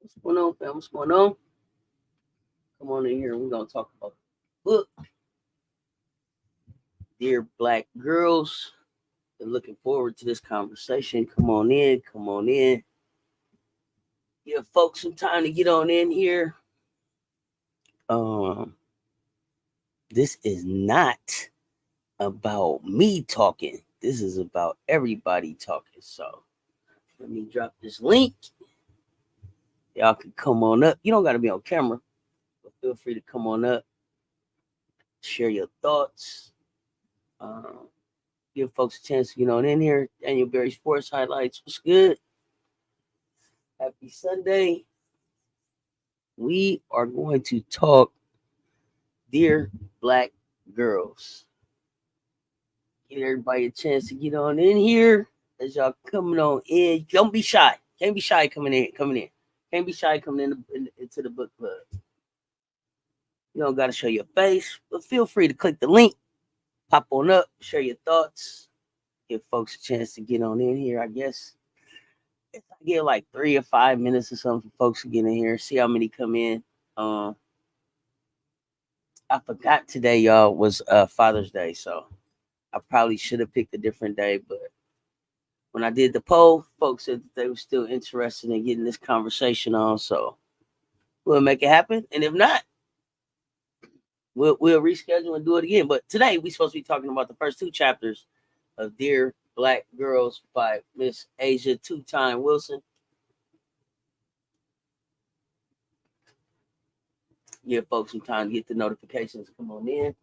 What's going on, fam? What's going on? Come on in here. We're gonna talk about the book, Dear Black Girls. Been looking forward to this conversation. Come on in. Come on in. Give folks some time to get on in here. Um, this is not about me talking. This is about everybody talking. So let me drop this link. Y'all can come on up. You don't gotta be on camera, but feel free to come on up, share your thoughts. Um, Give folks a chance to get on in here. Daniel Berry Sports Highlights. What's good? Happy Sunday. We are going to talk Dear Black Girls. Give everybody a chance to get on in here as y'all coming on in. Don't be shy. Can't be shy coming in. Can't be shy coming into the book club. You don't got to show your face, but feel free to click the link, pop on up, share your thoughts, give folks a chance to get on in here, I guess. If I give like 3 or 5 minutes or something for folks to get in here, see how many come in. I forgot today, y'all, was Father's Day, so I probably should have picked a different day. But when I did the poll, folks said that they were still interested in getting this conversation on, so we'll make it happen. And if not, we'll reschedule and do it again. But today we're supposed to be talking about the first 2 chapters of Dear Black Girls by Miss Asia Two-Time Wilson. Give folks some time to get the notifications. Come on in.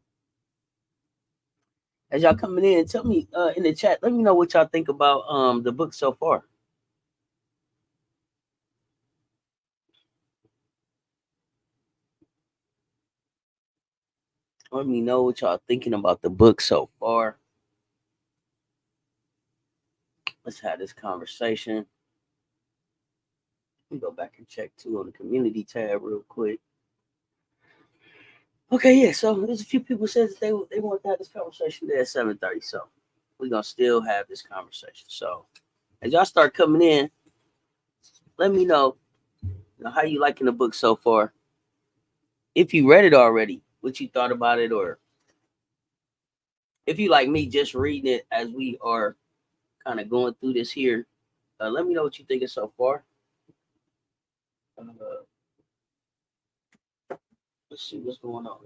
As y'all coming in, tell me in the chat. Let me know what y'all think about the book so far. Let me know what y'all thinking about the book so far. Let's have this conversation. Let me go back and check too on the community tab real quick. Okay, yeah. So there's a few people said that they want to have this conversation there at 7:30. So we're gonna still have this conversation. So as y'all start coming in, let me know, how you liking the book so far. If you read it already, what you thought about it, or if you like me just reading it as we are kind of going through this here. Let me know what you think of so far. Uh, let's see what's going on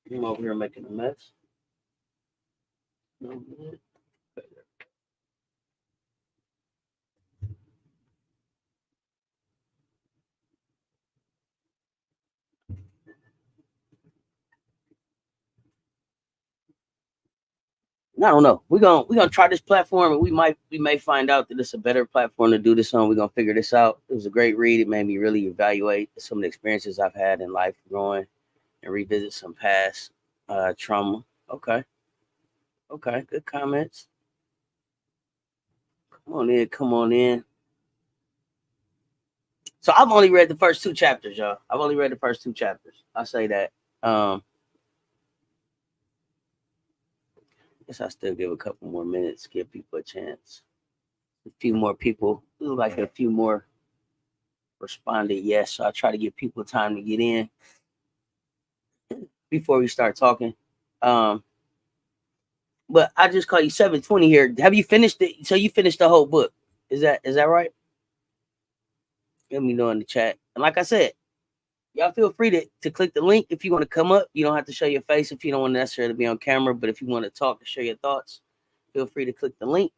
here. I'm over here making a mess. No, I don't know. We're gonna try this platform, and we may find out that it's a better platform to do this on. We're gonna figure this out. It was a great read. It made me really evaluate some of the experiences I've had in life growing and revisit some past trauma. Okay, good comments. Come on in, come on in. So I've only read the first 2 chapters, y'all. I've only read the first 2 chapters. I say that. Guess I still give a couple more minutes, give people a chance. A few more people, like a few more responded yes. So I try to give people time to get in before we start talking. But I just call you 7:20 here. Have you finished it? So you finished the whole book. Is that right? Let me know in the chat. And like I said, y'all feel free to click the link if you want to come up. You don't have to show your face if you don't want to necessarily be on camera, but if you want to talk and share your thoughts, feel free to click the link.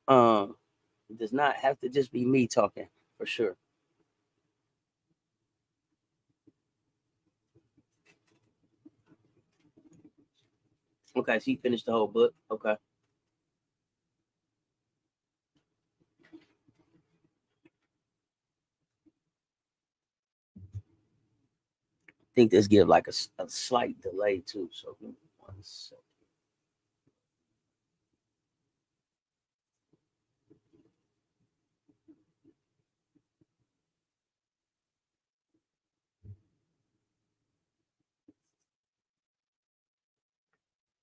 It does not have to just be me talking, for sure. Okay, so you finished the whole book. Okay. I think this give like a slight delay too. So give me 1 second.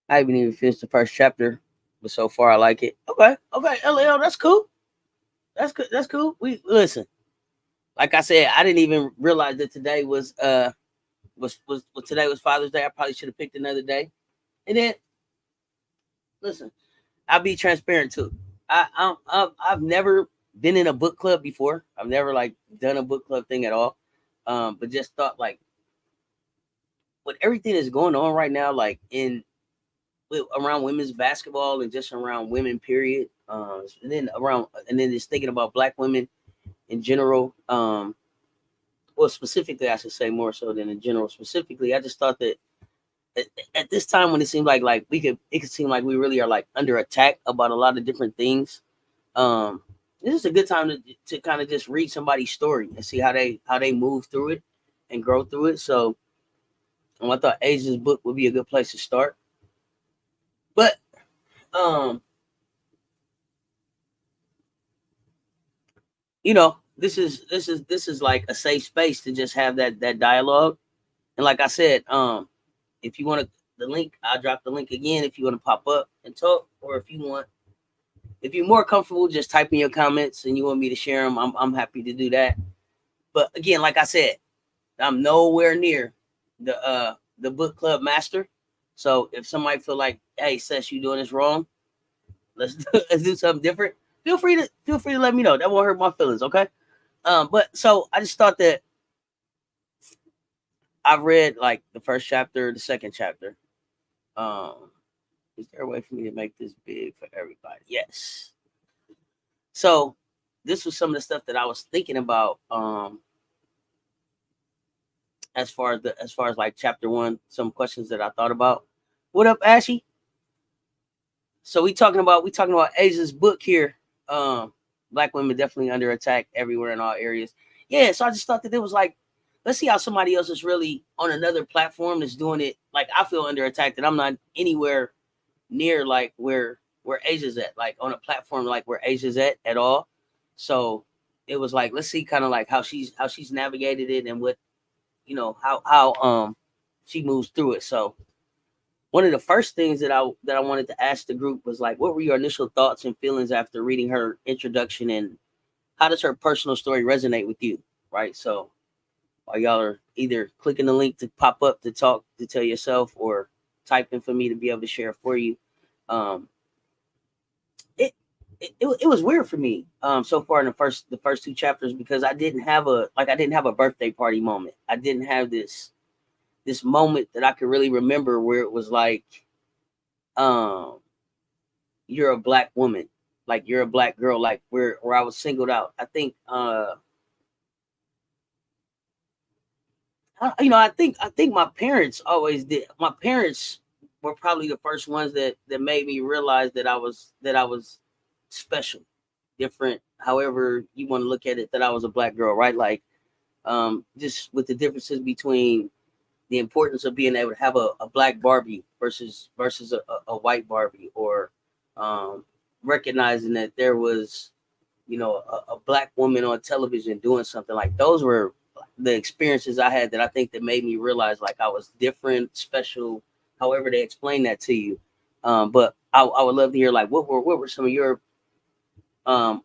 I haven't even finished the first chapter, but so far I like it. Okay, LL, that's cool. That's good. That's cool. We listen. Like I said, I didn't even realize that today was today was Father's Day. I probably should have picked another day. And then listen, I'll be transparent too. I've never been in a book club before. I've never like done a book club thing at all. But just thought like with everything that's going on right now, like around women's basketball and just around women, period. And then just thinking about Black women in general. Well, specifically, I should say more so than in general. Specifically, I just thought that at this time when it seemed like it could seem like we really are like under attack about a lot of different things. Um, this is a good time to kind of just read somebody's story and see how they move through it and grow through it. So I thought Asia's book would be a good place to start. But um, this is like a safe space to just have that dialogue. And like I said, if you want to the link, I'll drop the link again if you want to pop up and talk, or if you're more comfortable just typing your comments and you want me to share them, I'm happy to do that. But again, like I said, I'm nowhere near the book club master. So if somebody feel like, hey, Cess, you doing this wrong, let's do something different. Feel free to let me know. That won't hurt my feelings, okay? But so I just thought that I've read like the first chapter, the second chapter. Um, is there a way for me to make this big for everybody? Yes. So this was some of the stuff that I was thinking about. As far as like chapter one, some questions that I thought about. What up, Ashy? So we talking about Asia's book here. Black women definitely under attack everywhere in all areas. Yeah, so I just thought that it was like, let's see how somebody else is really on another platform that's doing it. Like I feel under attack that I'm not anywhere near like where Asia's at, like on a platform like where Asia's at all. So it was like let's see kind of like how she's navigated it and what how she moves through it. So one of the first things that I wanted to ask the group was like, what were your initial thoughts and feelings after reading her introduction, and how does her personal story resonate with you? Right. So while y'all are either clicking the link to pop up to talk to tell yourself or typing for me to be able to share for you, um, it, it was weird for me so far in the first two chapters because I didn't have a birthday party moment. I didn't have this moment that I could really remember where it was like um you're a Black woman, like you're a Black girl, like where I was singled out. I think I think my parents always did. My parents were probably the first ones that made me realize that I was special, different, however you want to look at it, that I was a Black girl, right? Like just with the differences between the importance of being able to have a Black Barbie versus a white Barbie, or um recognizing that there was a Black woman on television doing something. Like those were the experiences I had that I think that made me realize like I was different, special, however they explain that to you. But I would love to hear like what were some of your um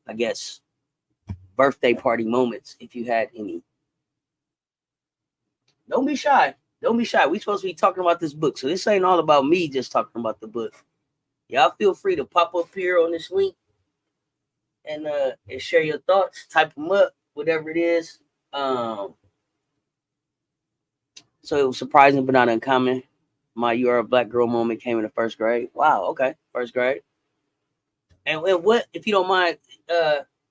I guess birthday party moments if you had any. Don't be shy. Don't be shy. We supposed to be talking about this book, so this ain't all about me just talking about the book. Y'all feel free to pop up here on this link and share your thoughts. Type them up, whatever it is. Um, so it was surprising but not uncommon. My "You Are a Black Girl" moment came in the first grade. Wow. Okay, first grade. And what, if you don't mind,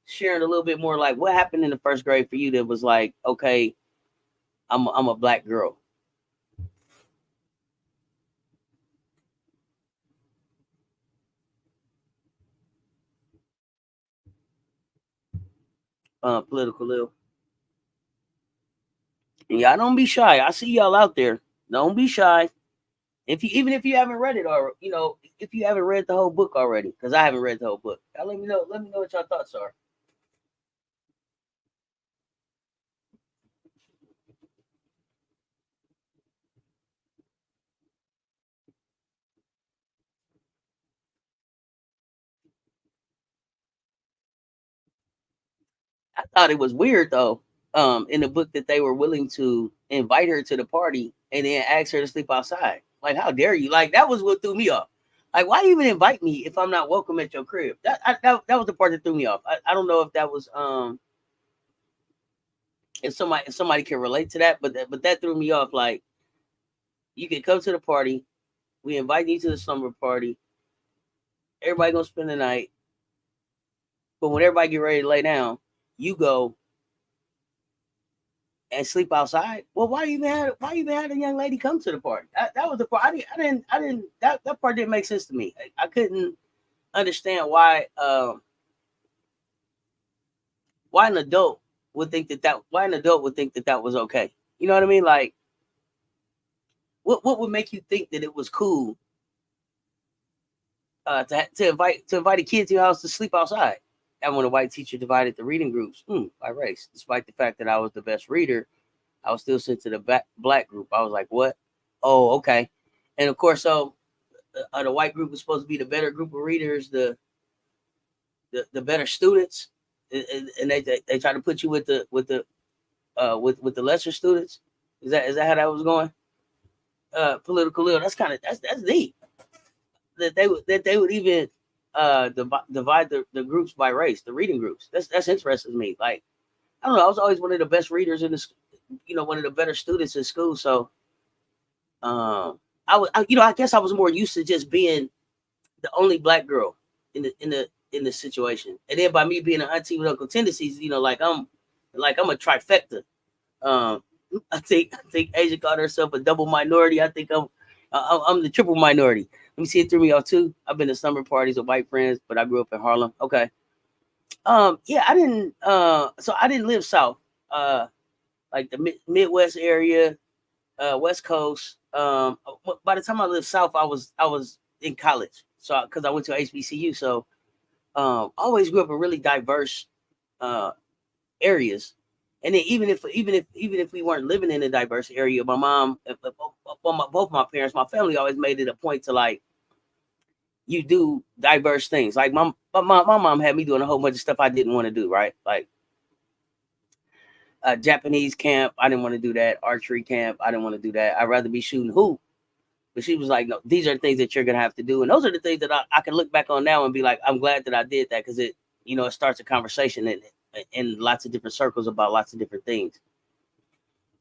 sharing a little bit more, like what happened in the first grade for you that was like, okay, I'm a Black girl. Political Lil. And y'all don't be shy. I see y'all out there. Don't be shy. Even if you haven't read it, or if you haven't read the whole book already, because I haven't read the whole book. Y'all let me know. Let me know what your thoughts are. I thought it was weird though. In the book that they were willing to invite her to the party and then ask her to sleep outside. Like, how dare you? Like, that was what threw me off. Like, why even invite me if I'm not welcome at your crib? That was the part that threw me off. I don't know if that was if somebody can relate to that, but that threw me off. Like, you can come to the party, we invite you to the slumber party, everybody gonna spend the night, but when everybody get ready to lay down, you go and sleep outside. Well, why even had a young lady come to the party? That was the part I didn't that part didn't make sense to me. I couldn't understand why an adult would think that was okay. You know what I mean? Like, what would make you think that it was cool to invite a kid to your house to sleep outside? And when a white teacher divided the reading groups by race, despite the fact that I was the best reader, I was still sent to the black group. I was like, what? Oh, okay. And of course, so the white group was supposed to be the better group of readers, the better students, and they try to put you with the lesser students. Is that how that was going? Political ill. That's deep. That they would even divide the groups by race, the reading groups. That's interesting to me. Like, I don't know. I was always one of the best readers in this, one of the better students in school. So I guess I was more used to just being the only black girl in the situation, and then by me being an auntie with uncle tendencies, like I'm a trifecta. Um, I think Asia called herself a double minority. I think I'm the triple minority. Let me see, it threw me off too. I've been to summer parties with white friends, but I grew up in Harlem. Okay. Yeah, I didn't. So I didn't live south. Like the Midwest area, West Coast. By the time I lived south, I was in college. So because I went to HBCU, so always grew up in really diverse uh areas. And then even if we weren't living in a diverse area, my mom, both my parents, my family always made it a point to, like, you do diverse things. Like my mom had me doing a whole bunch of stuff I didn't want to do. Right, like Japanese camp, I didn't want to do that. Archery camp, I didn't want to do that. I'd rather be shooting hoop. But she was like, no, these are the things that you're gonna have to do, and those are the things that I can look back on now and be like, I'm glad that I did that, because it starts a conversation in lots of different circles about lots of different things.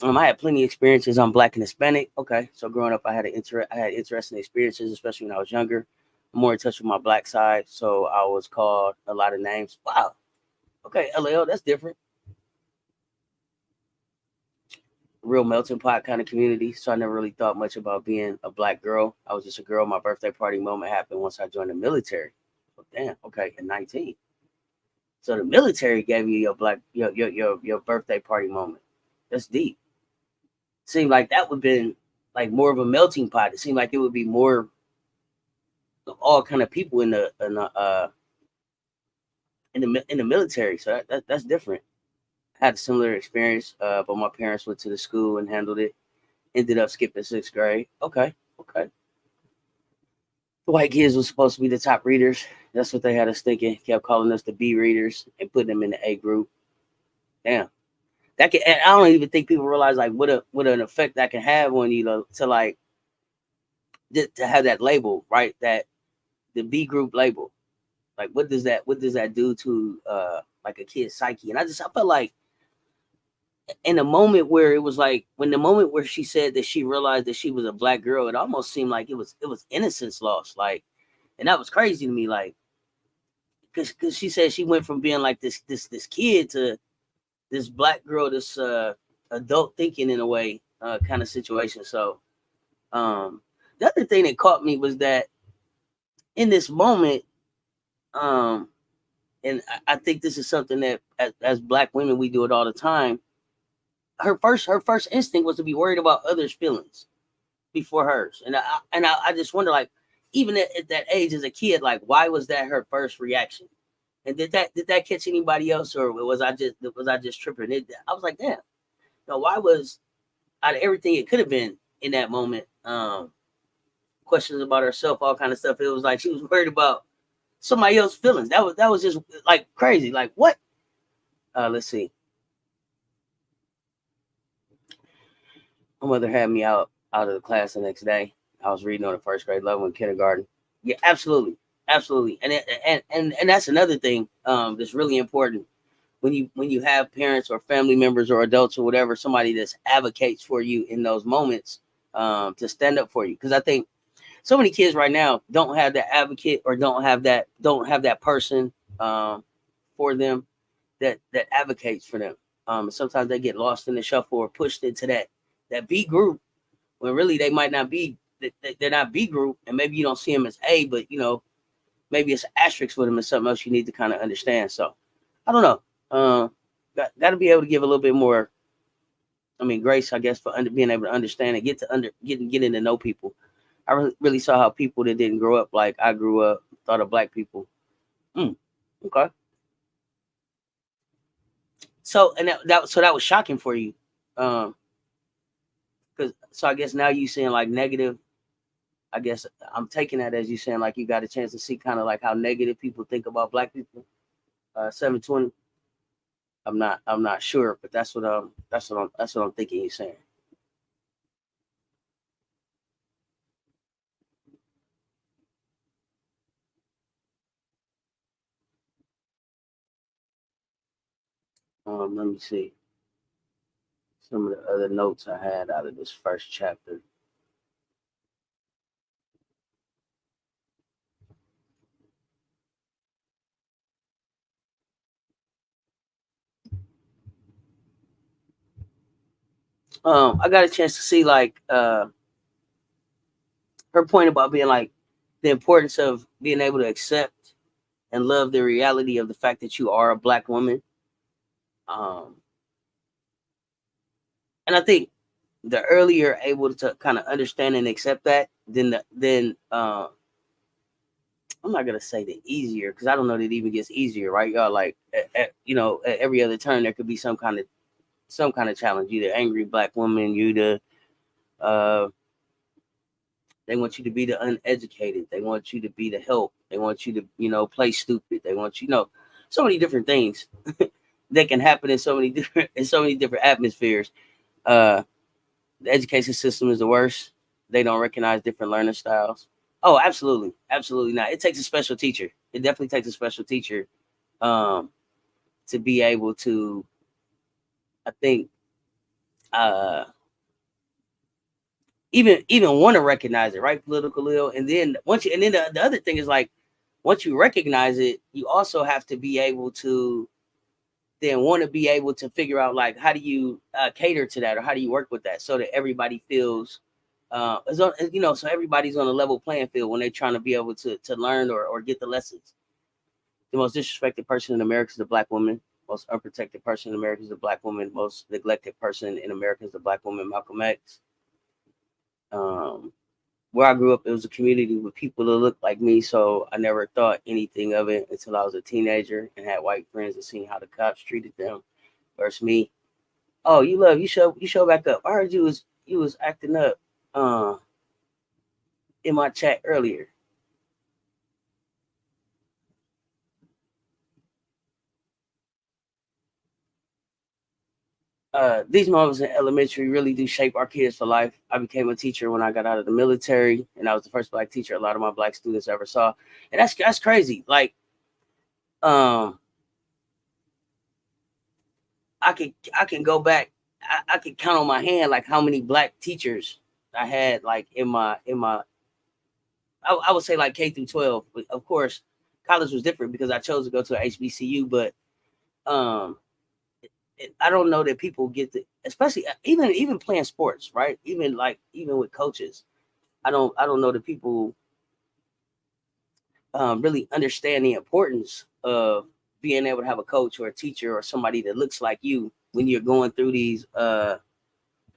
I had plenty of experiences. I'm Black and Hispanic. Okay, so growing up, I had interesting experiences, especially when I was younger. I'm more in touch with my Black side, so I was called a lot of names. Wow. Okay, LL, that's different. Real melting pot kind of community. So I never really thought much about being a Black girl. I was just a girl. My birthday party moment happened once I joined the military. Oh, damn. Okay, at 19. So the military gave you your birthday party moment. That's deep. Seemed like that would have been like more of a melting pot. It seemed like it would be more of all kind of people in the military. So that's different. I had a similar experience, but my parents went to the school and handled it. Ended up skipping sixth grade. Okay, okay. The white kids were supposed to be the top readers. That's what they had us thinking. Kept calling us the B readers and putting them in the A group. Damn. And I don't even think people realize, like, what an effect that can have on you to like to have that label, right? That the B group label. Like, what does that do to like a kid's psyche? And I felt like in a moment where it was like when the moment where she said that she realized that she was a Black girl, it almost seemed like it was innocence lost. Like, and that was crazy to me. Like, because she said she went from being like this kid to this Black girl, this adult thinking in a way kind of situation. So the other thing that caught me was that in this moment, um, and I think this is something that as Black women we do it all the time. Her first instinct was to be worried about others' feelings before hers, and I just wonder, like, even at that age as a kid, like, why was that her first reaction? And did that catch anybody else, or was I just tripping? I was like, damn. Why was, out of everything it could have been in that moment, questions about herself, all kind of stuff. It was like she was worried about somebody else's feelings. That was just like crazy. Like, what? Let's see. My mother had me out of the class the next day. I was reading on the first grade level in kindergarten. Yeah, absolutely, absolutely, and that's another thing that's really important when you have parents or family members or adults or whatever, somebody that advocates for you in those moments, to stand up for you. Because I think so many kids right now don't have that advocate or don't have that person for them that advocates for them. Sometimes they get lost in the shuffle or pushed into that B group when really they might not be. They're not B group, and maybe you don't see them as A, but maybe it's an asterisk for them or something else you need to kind of understand. So I don't know. Got to be able to give a little bit more. I mean, grace, I guess, for being able to understand and getting to know people. I really saw how people that didn't grow up like I grew up thought of black people. Mm, okay. So and that was shocking for you. Um, Cause so I guess now you saying like negative. I guess I'm taking that as you saying like you got a chance to see kind of like how negative people think about black people. 720. I'm not sure, but that's what I'm thinking you're saying. Let me see some of the other notes I had out of this first chapter. I got a chance to see like her point about being like the importance of being able to accept and love the reality of the fact that you are a black woman. Um, and I think the earlier able to kind of understand and accept that, then I'm not gonna say the easier because I don't know that it even gets easier, right? Y'all like at every other turn there could be some kind of challenge. You the angry black woman, you the uh they want you to be the uneducated, they want you to be the help, they want you to play stupid, they want so many different things that can happen in so many different atmospheres. Uh the education system is the worst. They don't recognize different learning styles. Oh, absolutely, absolutely not. It takes a special teacher. It definitely takes a special teacher um to be able to, I think, uh even want to recognize it, right? Political ill. And then the other thing is like once you recognize it, you also have to be able to then want to be able to figure out like how do you cater to that or how do you work with that so that everybody feels so everybody's on a level playing field when they're trying to be able to learn or get the lessons. The most disrespected person in America is the black woman. Most unprotected person in America is the black woman. Most neglected person in America is the black woman. Malcolm X. Um, where I grew up, it was a community with people that looked like me, so I never thought anything of it until I was a teenager and had white friends and seen how the cops treated them versus me. Oh, you show back up. I heard you was acting up uh in my chat earlier. These moments in elementary really do shape our kids for life. I became a teacher when I got out of the military, and I was the first black teacher a lot of my black students ever saw. And that's crazy. Like, um, I can go back. I can count on my hand like how many black teachers I had like in my I would say like K through 12. But of course, college was different because I chose to go to a HBCU. But um, I don't know that people get the, especially even playing sports, right? Even with coaches, I don't know that people really understand the importance of being able to have a coach or a teacher or somebody that looks like you when you're going through these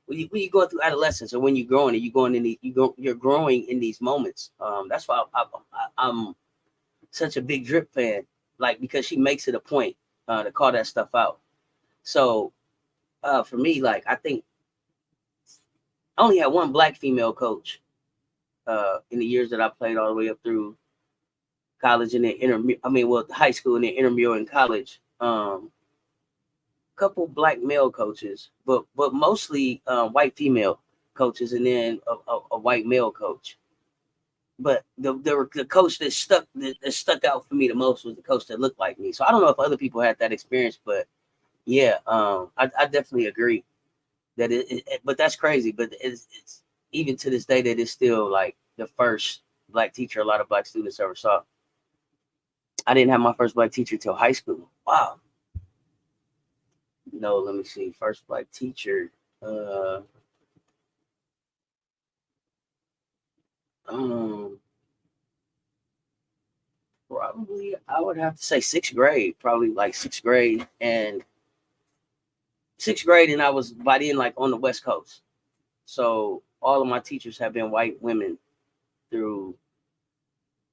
when you going through adolescence or when you're growing and you're growing in these moments. That's why I'm such a big Drip fan, like because she makes it a point to call that stuff out. So for me, like I think I only had one black female coach in the years that I played all the way up through college and then high school and then intramural and college. couple black male coaches, but mostly white female coaches, and then a white male coach. But the coach that stuck out for me the most was the coach that looked like me. So I don't know if other people had that experience, but yeah, I definitely agree that but that's crazy. But it's even to this day that it's still like the first black teacher a lot of black students ever saw. I didn't have my first black teacher till high school. Wow. No, let me see. First black teacher. Uh, um, Probably I would have to say sixth grade. Probably like sixth grade, and I was by then like on the West Coast. So all of my teachers have been white women through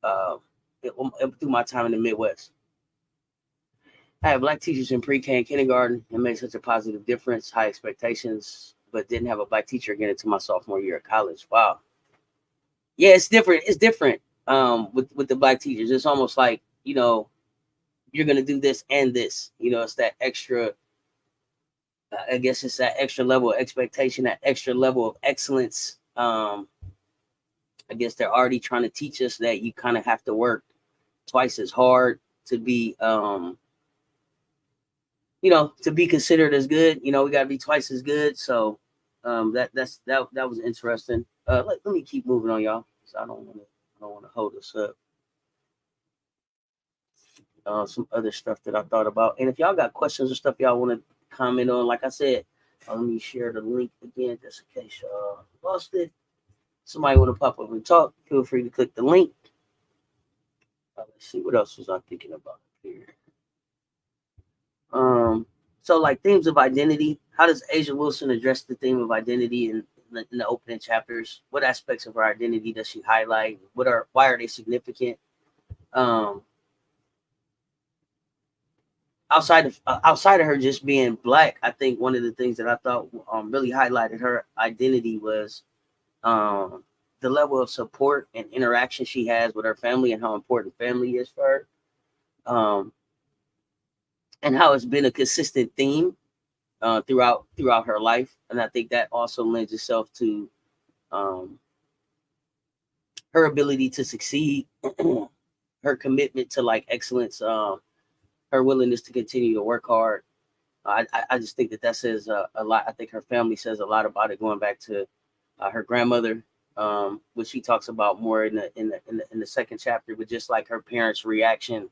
uh through my time in the Midwest. I had black teachers in pre-K and kindergarten and made such a positive difference, high expectations, but didn't have a black teacher again until my sophomore year of college. Wow. Yeah, it's different. It's different with the black teachers. It's almost like, you're gonna do this and this. It's that extra, I guess it's that extra level of expectation, that extra level of excellence. I guess they're already trying to teach us that you kind of have to work twice as hard to be to be considered as good. We got to be twice as good. So that was interesting. Let me keep moving on, y'all. So I don't want to hold us up. Some other stuff that I thought about, and if y'all got questions or stuff y'all want to comment on, like I said, let me share the link again just in case y'all lost it. Somebody want to pop up and talk, feel free to click the link. Let's see, what else was I thinking about here? So like themes of identity. How does Asia Wilson address the theme of identity in the opening chapters? What aspects of her identity does she highlight? Why are they significant? Outside of her just being black, I think one of the things that I thought really highlighted her identity was the level of support and interaction she has with her family and how important family is for her. And how it's been a consistent theme throughout her life, and I think that also lends itself to her ability to succeed, her commitment to like excellence, her willingness to continue to work hard. I just think that says a lot. I think her family says a lot about it, going back to her grandmother, which she talks about more in the second chapter, but just like her parents' reaction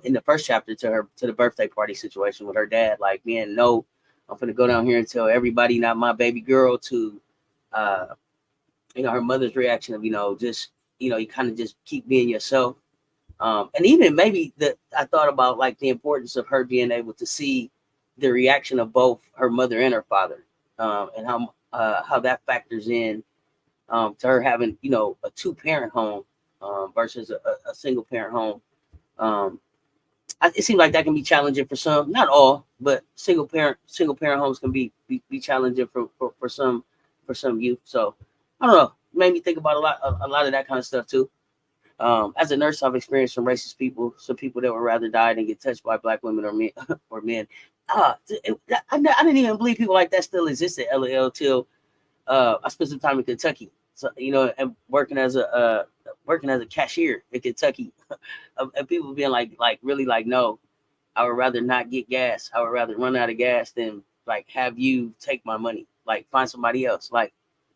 in the first chapter to the birthday party situation with her dad, like, man, no, I'm gonna go down here and tell everybody not my baby girl, to her mother's reaction of just you kind of just keep being yourself. And even maybe that I thought about like the importance of her being able to see the reaction of both her mother and her father, and how that factors in to her having a two-parent home versus a single parent home. It seems like that can be challenging for some, not all, but single parent homes can be challenging for some youth. So I don't know, it made me think about a lot of that kind of stuff too. As a nurse, I've experienced some racist people, some people that would rather die than get touched by black women or men or men. I didn't even believe people like that still existed, LL, till I spent some time in Kentucky. So and working as a cashier in Kentucky, and people being like really like, no, I would rather not get gas. I would rather run out of gas than like have you take my money. Like find somebody else. Like,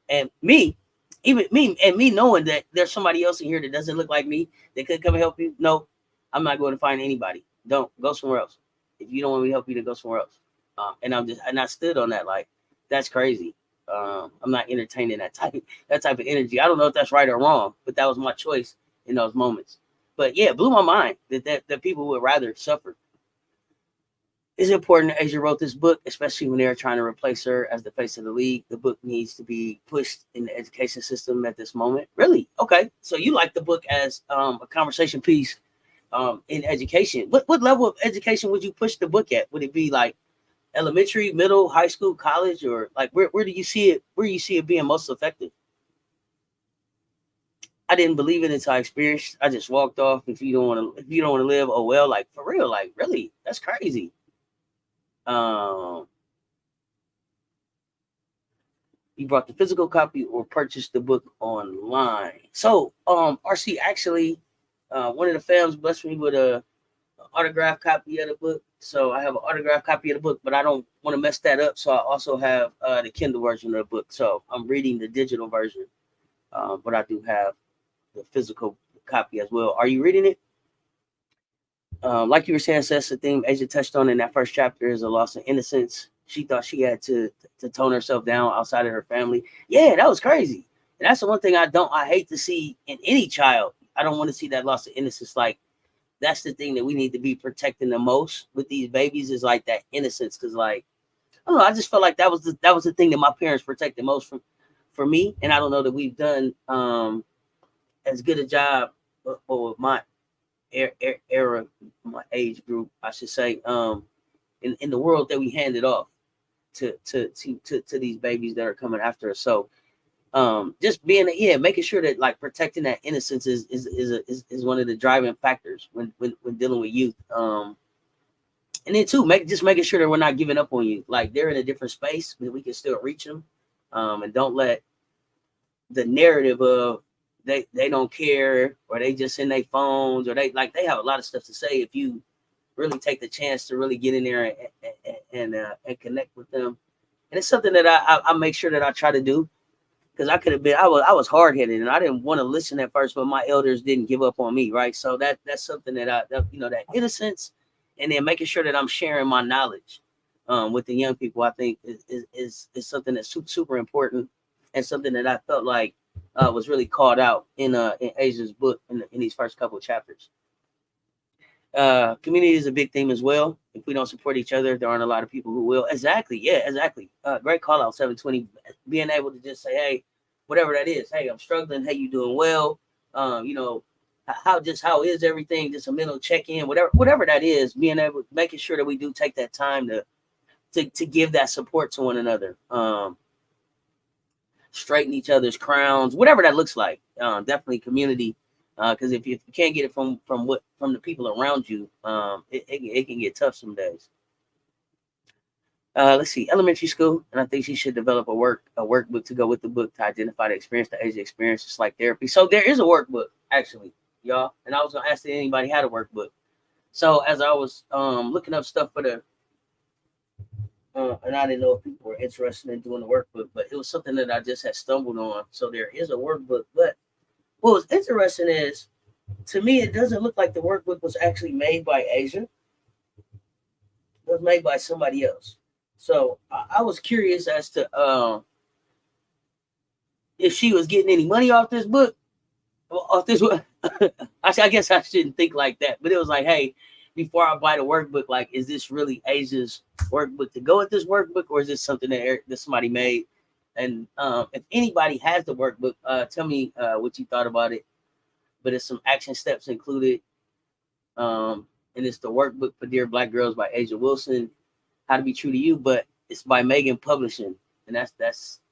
and me knowing that there's somebody else in here that doesn't look like me that could come and help you. No, I'm not going to find anybody. Don't go somewhere else. If you don't want me to help you, then go somewhere else. And I stood on that. Like, that's crazy. I'm not entertaining that type of energy. I don't know if that's right or wrong, but that was my choice in those moments. But yeah, it blew my mind that people would rather suffer. It's important that Asia wrote this book, especially when they're trying to replace her as the face of the league. The book needs to be pushed in the education system at this moment. Really? Okay. So you like the book as a conversation piece in education. What level of education would you push the book at? Would it be like elementary, middle, high school, college, or like where do you see it? Where do you see it being most effective? I didn't believe it until I experienced. I just walked off. If you don't want to live, oh well. Like for real, like really, that's crazy. You brought the physical copy or purchased the book online. So, RC, actually, one of the fans blessed me with a autographed copy of the book. So I have an autographed copy of the book, but I don't want to mess that up. So I also have the Kindle version of the book. So I'm reading the digital version, but I do have the physical copy as well. Are you reading it? Like you were saying, Cess, the theme Asia touched on in that first chapter is a loss of innocence. She thought she had to tone herself down outside of her family. Yeah, that was crazy. And that's the one thing I hate to see in any child. I don't want to see that loss of innocence. Like, that's the thing that we need to be protecting the most with these babies is like that innocence. Cause like, I don't know, I just felt like that was the thing that my parents protected most from for me. And I don't know that we've done as good a job or my era, my age group, I should say, in the world that we handed off to these babies that are coming after us. So just being making sure that like protecting that innocence is one of the driving factors when dealing with youth. And then too, making sure that we're not giving up on you. Like they're in a different space, but we can still reach them. And don't let the narrative of they don't care or they just in their phones or they have a lot of stuff to say. If you really take the chance to really get in there and connect with them, and it's something that I make sure that I try to do. Because I could have been, I was hard headed and I didn't want to listen at first, but my elders didn't give up on me, right? So that's something that that innocence, and then making sure that I'm sharing my knowledge with the young people, I think is something that's super important, and something that I felt like was really called out in Asia's book in these first couple of chapters. Community is a big theme as well. If we don't support each other, there aren't a lot of people who will. Exactly. Yeah, exactly. Great call out 720. Being able to just say, hey, whatever that is, hey, I'm struggling. Hey, you doing well? How is everything? Just a mental check-in, whatever that is, being able making sure that we do take that time to give that support to one another. Straighten each other's crowns, whatever that looks like. Definitely community. Because if you can't get it from the people around you, it can get tough some days. Let's see, elementary school, and I think she should develop a workbook to go with the book to identify the experience, the Asia experience, just like therapy. So there is a workbook actually, y'all. And I was gonna ask if anybody had a workbook. So as I was looking up stuff for the and I didn't know if people were interested in doing the workbook, but it was something that I just had stumbled on. So there is a workbook, but what was interesting is, to me, it doesn't look like the workbook was actually made by Asia. It was made by somebody else. So I was curious as to if she was getting any money off this book. Off this book. I guess I shouldn't think like that. But it was like, hey, before I buy the workbook, like, is this really Asia's workbook to go with this workbook, or is this something that somebody made? And if anybody has the workbook, tell me what you thought about it. But it's some action steps included. And it's the workbook for Dear Black Girls by Asia Wilson, How to Be True to You, but it's by Megan Publishing. And that's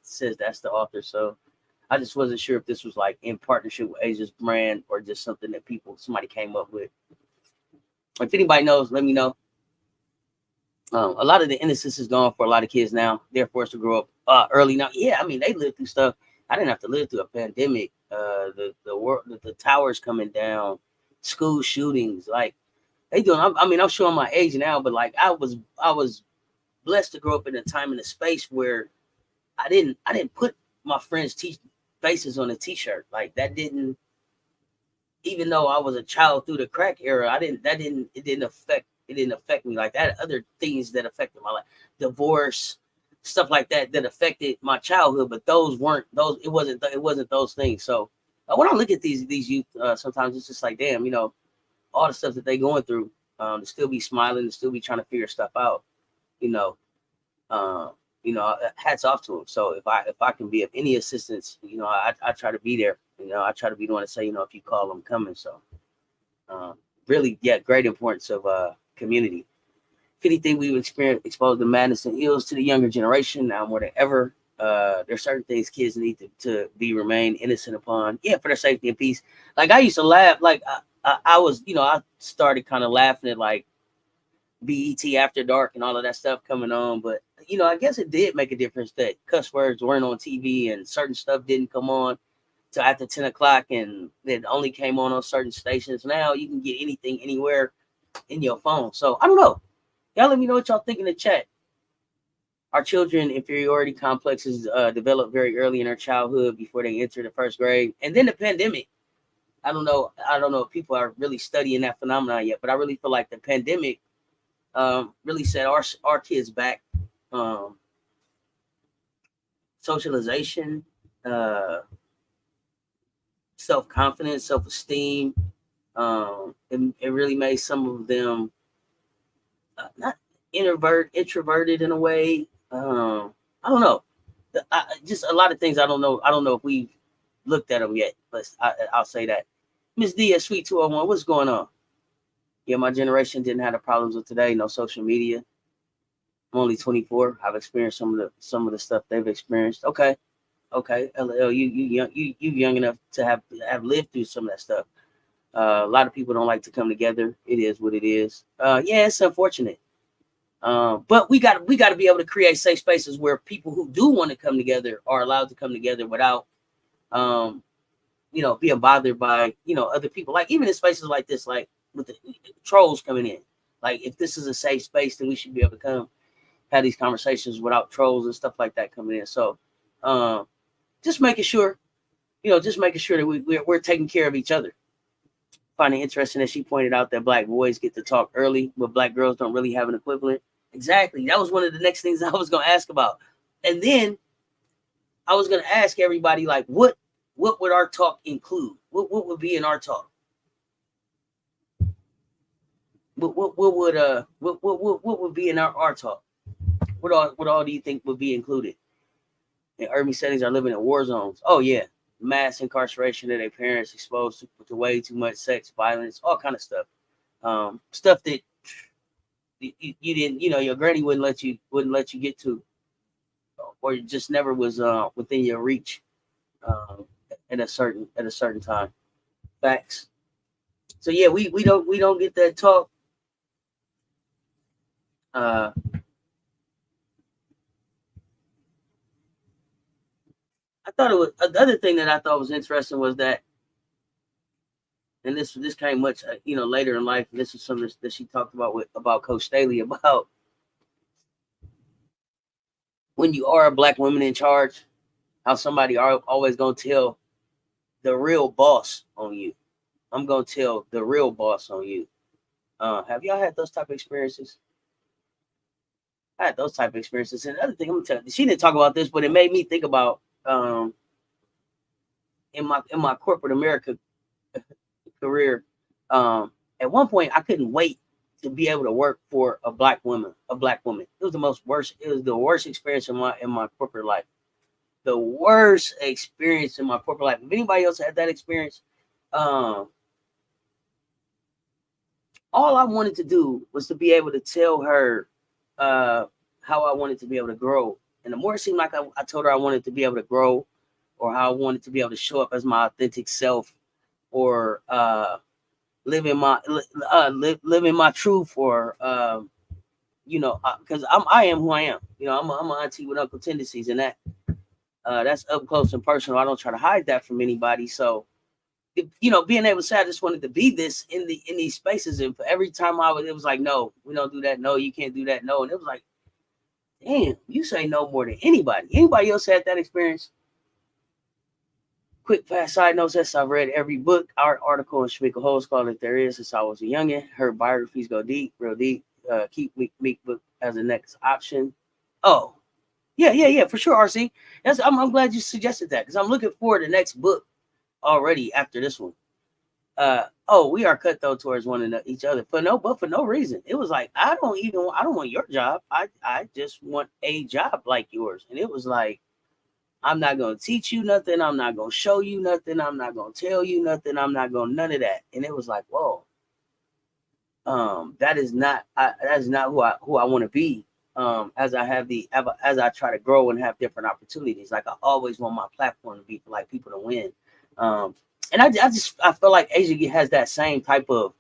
says that's the author. So I just wasn't sure if this was like in partnership with Asia's brand or just something that somebody came up with. If anybody knows, let me know. A lot of the innocence is gone for a lot of kids now. They're forced to grow up early now. Yeah, I mean, they lived through stuff. I didn't have to live through a pandemic. The towers coming down, school shootings. Like they doing. I'm showing my age now, but like I was blessed to grow up in a time and a space where I didn't put my friends' faces on a t-shirt. Like that didn't. Even though I was a child through the crack era, it didn't affect me like that. Other things that affected my life, divorce, stuff like that affected my childhood, but those weren't those. It wasn't those things. So when I look at these youth, sometimes it's just like, damn, all the stuff that they going through, to still be smiling, to still be trying to figure stuff out, you know, hats off to them. So if I can be of any assistance, I try to be there. I try to be the one to say, if you call, I'm coming. So really, yeah, great importance of community. If anything, we've exposed the madness and ills to the younger generation now more than ever. There's certain things kids need to remain innocent upon, for their safety and peace. Like I used to laugh, like I was, I started kind of laughing at like BET After Dark and all of that stuff coming on. But I guess it did make a difference that cuss words weren't on TV and certain stuff didn't come on till after 10 o'clock, and it only came on certain stations. Now you can get anything anywhere in your phone. So I don't know. Y'all let me know what y'all think in the chat. Our children inferiority complexes develop very early in their childhood before they enter the first grade, and then the pandemic. I don't know if people are really studying that phenomenon yet, but I really feel like the pandemic really set our kids back. Socialization, self-confidence, self-esteem. It really made some of them not introverted in a way. I don't know. Just a lot of things I don't know. I don't know if we've looked at them yet, but I'll say that. Miss Diaz, Sweet 201, what's going on? Yeah, my generation didn't have the problems of today. No social media. I'm only 24. I've experienced some of the stuff they've experienced. Okay. LL, you young enough to have lived through some of that stuff. A lot of people don't like to come together. It is what it is. Yeah, it's unfortunate. But we got to be able to create safe spaces where people who do want to come together are allowed to come together without, being bothered by, other people. Like even in spaces like this, like with the trolls coming in. Like if this is a safe space, then we should be able to come have these conversations without trolls and stuff like that coming in. So, just making sure that we're taking care of each other. Finding interesting that she pointed out that Black boys get to talk early, but Black girls don't really have an equivalent. Exactly. That was one of the next things I was going to ask about. And then I was going to ask everybody, like, what would our talk include? What would be in our talk? What would be in our talk? What all do you think would be included? In urban settings are living in war zones. Oh yeah, mass incarceration of their parents, exposed to way too much sex, violence, all kind of stuff. Stuff that you didn't, your granny wouldn't let you get to, or it just never was within your reach at a certain time. Facts. So yeah, we don't get that talk. I thought it was the other thing that I thought was interesting was that, and this came much later in life. And this is something that she talked about Coach Staley about when you are a Black woman in charge, how somebody are always gonna tell the real boss on you. I'm gonna tell the real boss on you. Have y'all had those type of experiences? I had those type of experiences. And the other thing I'm gonna tell you, she didn't talk about this, but it made me think about in my corporate America career. At one point, I couldn't wait to be able to work for a Black woman. It was the worst experience in my corporate life. The worst experience in my corporate life. If anybody else had that experience, all I wanted to do was to be able to tell her how I wanted to be able to grow. And the more it seemed like I told her I wanted to be able to grow, or how I wanted to be able to show up as my authentic self, or living my truth, or because I am who I am. I'm an auntie with uncle tendencies, and that's up close and personal. I don't try to hide that from anybody. So, being able to say I just wanted to be this in these spaces, and for every time it was like, no, we don't do that. No, you can't do that. No, and it was like, damn, you say no more than anybody. Anybody else had that experience? Quick, fast side notes. Yes, I've read every book, art, article, and Schmickle Holes call that there is since I was a youngin'. Heard biographies go deep, real deep. Keep Meek book as the next option. Oh, yeah, for sure, RC. I'm glad you suggested that, because I'm looking forward to the next book already after this one. We are cut though towards each other for no reason. It was like, I don't want your job. I just want a job like yours. And it was like, I'm not going to teach you nothing. I'm not going to show you nothing. I'm not going to tell you nothing. I'm not going to none of that. And it was like, whoa, that is not who I want to be. As I try to grow and have different opportunities. Like I always want my platform to be for like people to win. And I feel like Asia has that same type of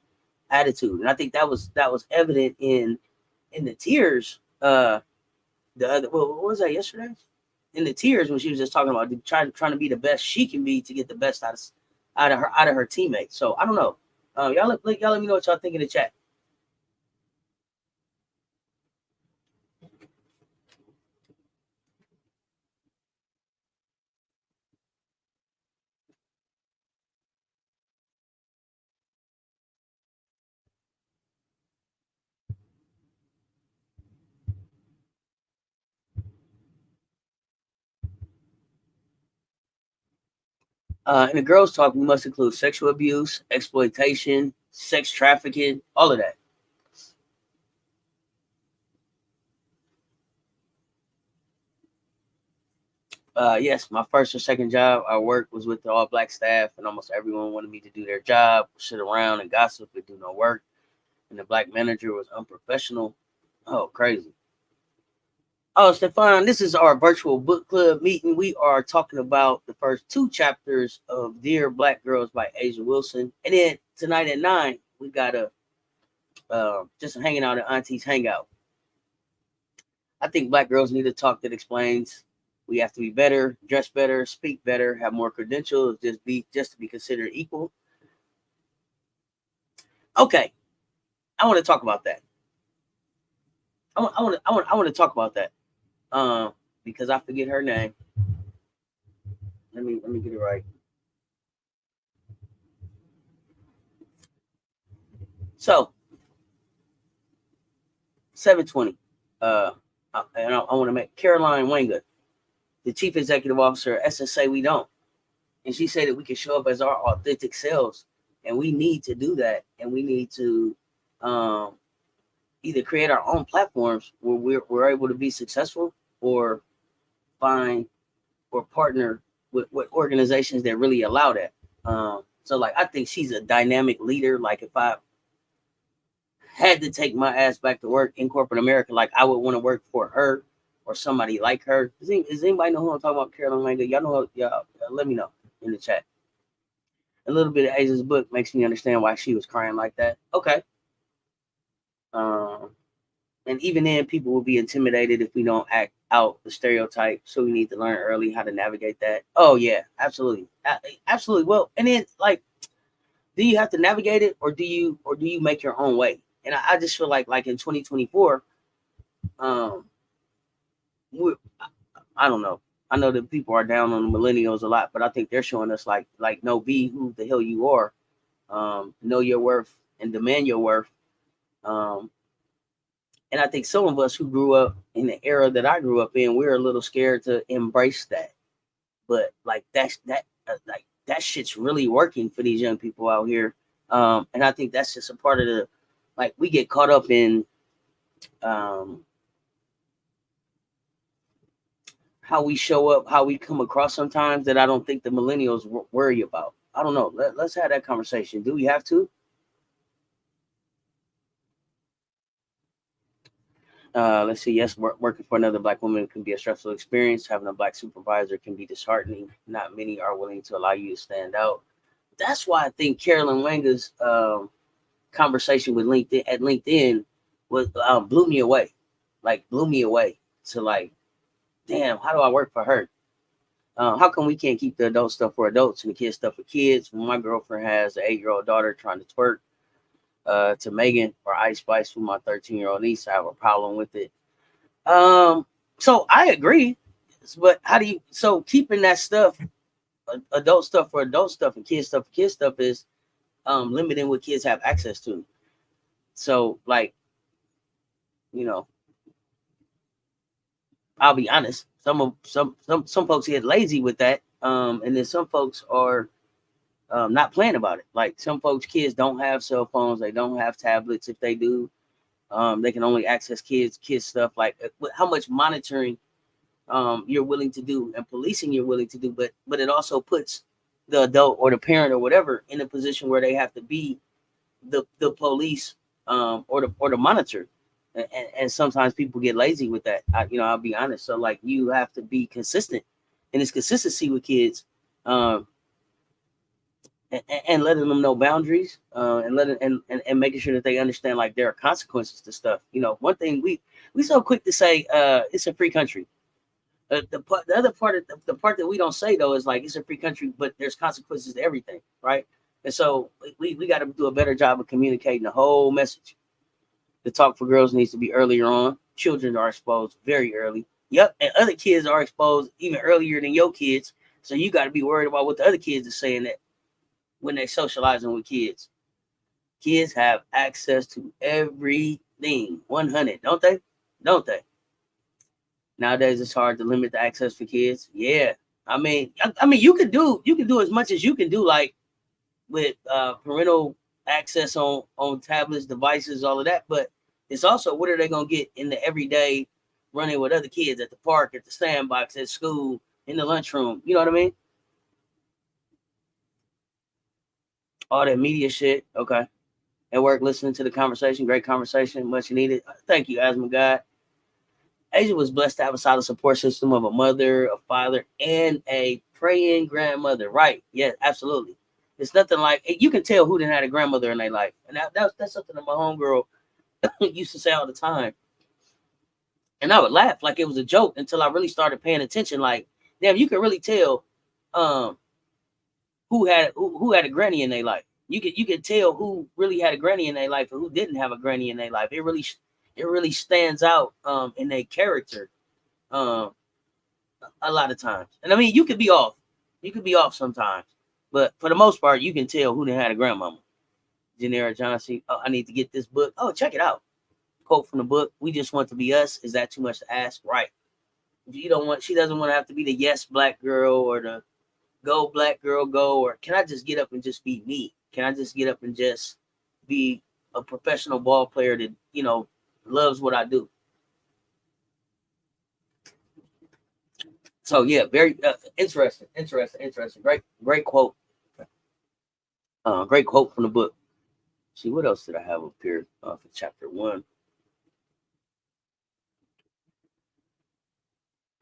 attitude. And I think that was evident in in the tears, the other, what was that yesterday? In the tears when she was just talking about trying to be the best she can be to get the best out of her teammates. So I don't know. Y'all let me know what y'all think in the chat. In the girls' talk, we must include sexual abuse, exploitation, sex trafficking, all of that. Yes, my first or second job I worked was with the all black staff, and almost everyone wanted me to do their job, sit around and gossip and do no work. And the black manager was unprofessional. Oh, crazy. Oh, Stefan, this is our virtual book club meeting. We are talking about the first two chapters of Dear Black Girls by Asia Wilson. And then tonight at 9, we got a just hanging out at Auntie's Hangout. I think black girls need a talk that explains we have to be better, dress better, speak better, have more credentials, just to be considered equal. Okay, I want to talk about that. I want to talk about that. Because I forget her name. Let me get it right. So 720. And I want to make Caroline Wenger, the chief executive officer at SSA. We don't, and she said that we can show up as our authentic selves, and we need to do that, and we need to either create our own platforms where we're able to be successful, or find or partner with organizations that really allow that. So like I think she's a dynamic leader. Like if I had to take my ass back to work in corporate America, like I would want to work for her or somebody like her. Does anybody know who I'm talking about? Carolyn Manga? Y'all know? Y'all let me know in the chat. A little bit of Asia's book makes me understand why she was crying like that. Okay. Um, and even then, people will be intimidated if we don't act out the stereotype. So we need to learn early how to navigate that. Oh yeah, absolutely, absolutely. Well, and then like, do you have to navigate it, or do you make your own way? And I just feel like in 2024, we I don't know. I know that people are down on the millennials a lot, but I think they're showing us like no, be who the hell you are, know your worth and demand your worth. Um, and I think some of us who grew up in the era that I grew up in, we're a little scared to embrace that. But like like that shit's really working for these young people out here. And I think that's just a part of the like we get caught up in um how we show up, how we come across sometimes that I don't think the millennials worry about. I don't know. Let's have that conversation. Do we have to? Let's see. Yes, working for another black woman can be a stressful experience. Having a black supervisor can be disheartening. Not many are willing to allow you to stand out. That's why I think Carolyn Wanga's conversation with LinkedIn was blew me away. Like blew me away to like, damn, how do I work for her? How come we can't keep the adult stuff for adults and the kids stuff for kids? When my girlfriend has an 8-year-old daughter trying to twerk to Megan or Ice Spice with my 13-year-old niece, I have a problem with it. So I agree, but how do you? So keeping that stuff, adult stuff for adult stuff and kids stuff for kids stuff is limiting what kids have access to. So like, you know, I'll be honest. Some folks get lazy with that, and then some folks are not playing about it. Like some folks, kids don't have cell phones, they don't have tablets. If they do, they can only access kids stuff. Like how much monitoring you're willing to do and policing you're willing to do, but it also puts the adult or the parent or whatever in a position where they have to be the police or the monitor. And sometimes people get lazy with that. I'll be honest. So like you have to be consistent, and it's consistency with kids. and letting them know boundaries, and letting and making sure that they understand like there are consequences to stuff. One thing we so quick to say it's a free country. The other part of the part that we don't say though is like it's a free country, but there's consequences to everything, right? And so we got to do a better job of communicating the whole message. The talk for girls needs to be earlier on. Children are exposed very early. Yep, and other kids are exposed even earlier than your kids. So you got to be worried about what the other kids are saying that when they socializing with kids. Kids have access to everything. 100, don't they? Don't they? Nowadays it's hard to limit the access for kids. Yeah. I mean you can do as much as you can do like with parental access on tablets, devices, all of that, but it's also what are they going to get in the everyday running with other kids at the park, at the sandbox, at school, in the lunchroom. You know what I mean? All that media shit. Okay. At work, listening to the conversation, great conversation, much needed. Thank you, Asthma God. Asia was blessed to have a solid support system of a mother, a father, and a praying grandmother. Right? Yeah, absolutely. It's nothing like you can tell who didn't have a grandmother in their life, and that's something that my homegirl used to say all the time. And I would laugh like it was a joke until I really started paying attention. Like, damn, you can really tell um, who had a granny in their life. You could tell who really had a granny in their life and who didn't have a granny in their life. It really stands out in their character um, a lot of times. And I mean, you could be off. You could be off sometimes, but for the most part, you can tell who didn't had a grandmama. Janera Johnson. Oh, I need to get this book. Oh, check it out. Quote from the book: "We just want to be us. Is that too much to ask?" Right. You don't want. She doesn't want to have to be the yes black girl or the go black girl go. Or can I just get up and just be me? Can I just get up and just be a professional ball player that loves what I do? So yeah, very interesting. Great quote. Great quote from the book. See what else did I have up here for chapter 1?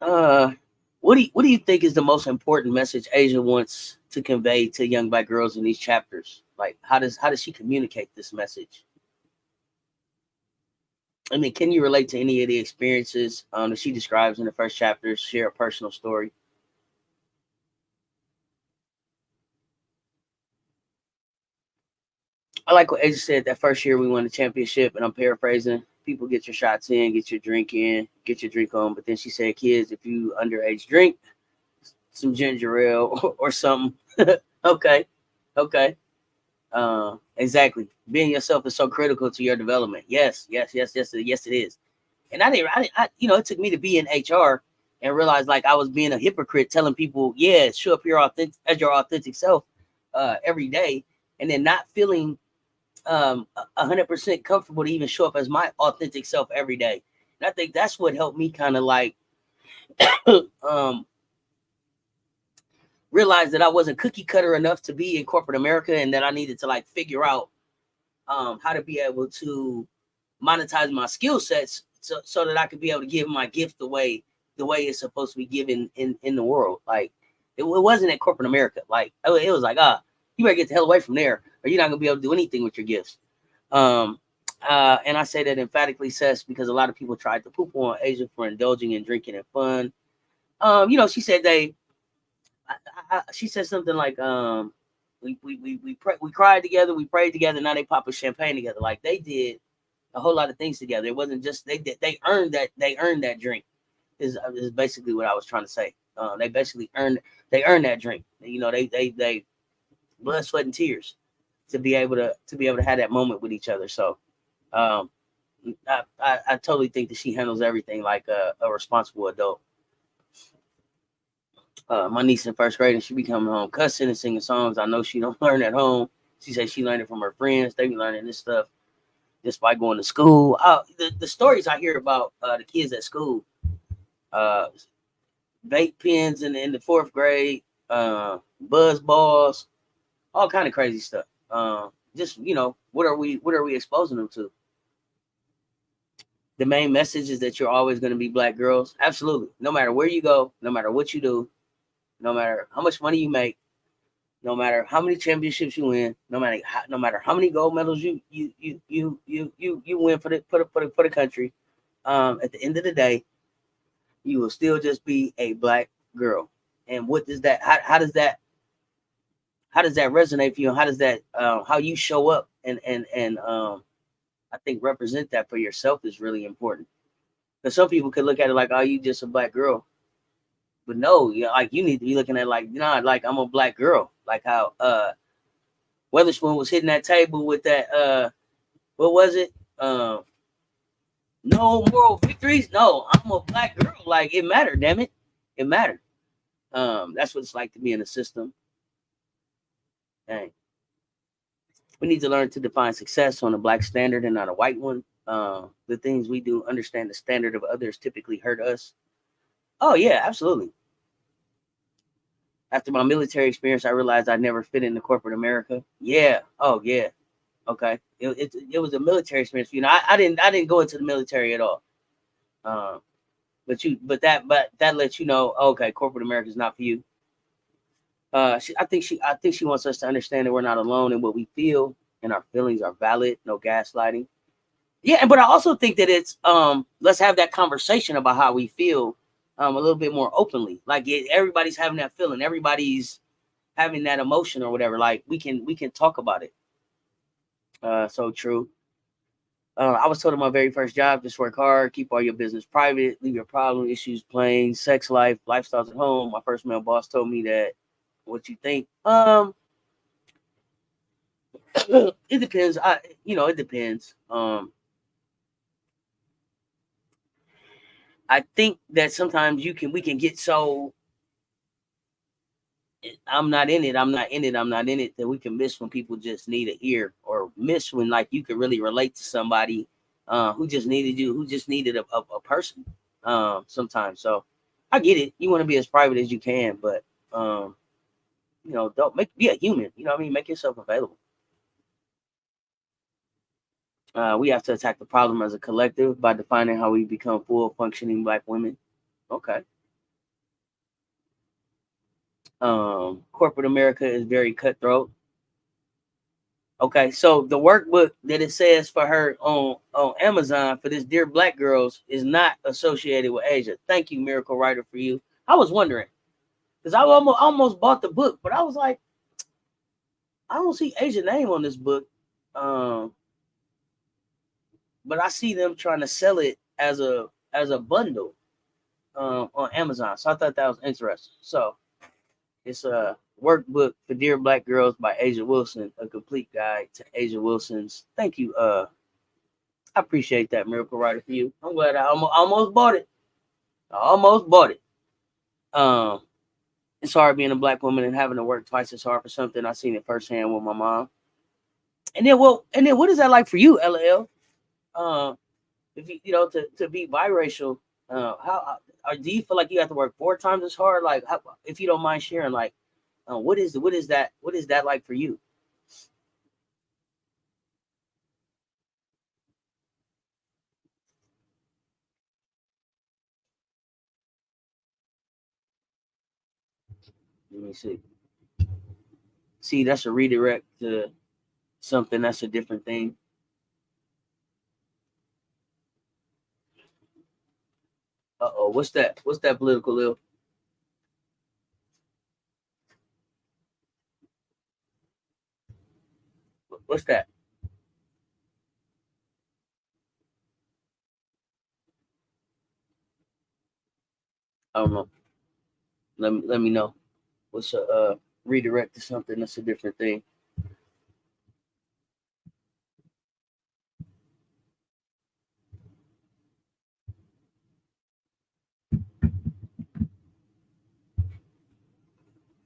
Uh, what do you think is the most important message Asia wants to convey to young black girls in these chapters? Like, how does she communicate this message? I mean, can you relate to any of the experiences that she describes in the first chapter? Share a personal story. I like what Asia said. That first year we won the championship, and I'm paraphrasing. People get your shots in, get your drink in, get your drink on. But then she said, "Kids, if you underage drink some ginger ale or something." Okay, okay. Exactly. Being yourself is so critical to your development. Yes, it is. And it took me to be in HR and realize like I was being a hypocrite, telling people, yeah, show up as your authentic self every day, and then not feeling 100% comfortable to even show up as my authentic self every day. And I think that's what helped me kind of like um, realize that I wasn't cookie cutter enough to be in corporate America, and that I needed to like figure out how to be able to monetize my skill sets so that I could be able to give my gift the way it's supposed to be given in the world. Like it wasn't in corporate America. Like it was like, you better get the hell away from there, or you're not gonna be able to do anything with your gifts. Um, and I say that emphatically, Cess, because a lot of people tried to poop on Asia for indulging in drinking and fun. She said she said something like, we cried together, we prayed together, now they pop a champagne together. Like they did a whole lot of things together. It wasn't just they earned that drink. Is basically what I was trying to say. They earned that drink. They blood, sweat, and tears to be able to have that moment with each other. So um, I totally think that she handles everything like a responsible adult. My niece in first grade, and she be coming home cussing and singing songs I know she don't learn at home. She said she learned it from her friends. They be learning this stuff just by going to school. The stories I hear about the kids at school, uh, vape pens in the fourth grade, buzz balls, all kind of crazy stuff. Just what are we exposing them to? The main message is that you're always going to be black girls. Absolutely. No matter where you go, no matter what you do, no matter how much money you make, No matter how many championships you win, no matter how many gold medals you win for the country, at the end of the day, you will still just be a black girl. And what does that? How does that resonate for you? How does that how you show up and I think represent that for yourself is really important. Because some people could look at it like, oh, you just a black girl, but no, like you need to be looking at like, nah, like I'm a black girl, like how Weatherspoon was hitting that table with that what was it? No moral victories. No, I'm a black girl. Like it mattered, damn it. It mattered. That's what it's like to be in the system. Dang. We need to learn to define success on a black standard and not a white one. The things we do, understand the standard of others typically hurt us. Oh yeah, absolutely. After my military experience, I realized I never fit into corporate America. Yeah. Oh yeah. Okay. It was a military experience. You know, I didn't go into the military at all. Um, but that lets you know, okay, corporate America is not for you. I think she wants us to understand that we're not alone in what we feel, and our feelings are valid. No gaslighting. Yeah, but I also think that it's let's have that conversation about how we feel a little bit more openly. Like everybody's having that feeling, everybody's having that emotion or whatever. Like we can talk about it. So true. I was told in my very first job, just work hard, keep all your business private, leave your problem issues plain, sex life, lifestyles at home. My first male boss told me that what you think. It depends. It depends. I think that sometimes we can get so I'm not in it, I'm not in it, I'm not in it that we can miss when people just need an ear or miss when like you can really relate to somebody who just needed you, who just needed a person sometimes. So I get it. You want to be as private as you can, but um, don't be a human. You know what I mean? Make yourself available. We have to attack the problem as a collective by defining how we become full functioning black women. Okay. Corporate America is very cutthroat. Okay, so the workbook that it says for her on Amazon for this Dear Black Girls is not associated with Asia. Thank you, Miracle Writer, for you. I was wondering because I almost bought the book, but I was like, I don't see Asia name on this book. Um, but I see them trying to sell it as a bundle on Amazon. So I thought that was interesting. So it's a workbook for Dear Black Girls by Asia Wilson, a complete guide to Asia Wilson's. Thank you, I appreciate that, Miracle Writer, for you. I'm glad I almost bought it. I almost bought it. Um, it's hard being a black woman and having to work twice as hard for something. I seen it firsthand with my mom. And then what is that like for you, LL? If to be biracial, how do you feel like you have to work 4 times as hard? Like, if you don't mind sharing, like, what is that like for you? Let me see. See, that's a redirect to something that's a different thing. Uh-oh, what's that? What's that political ill? What's that? I don't know. Let me know. What's a redirect to something that's a different thing?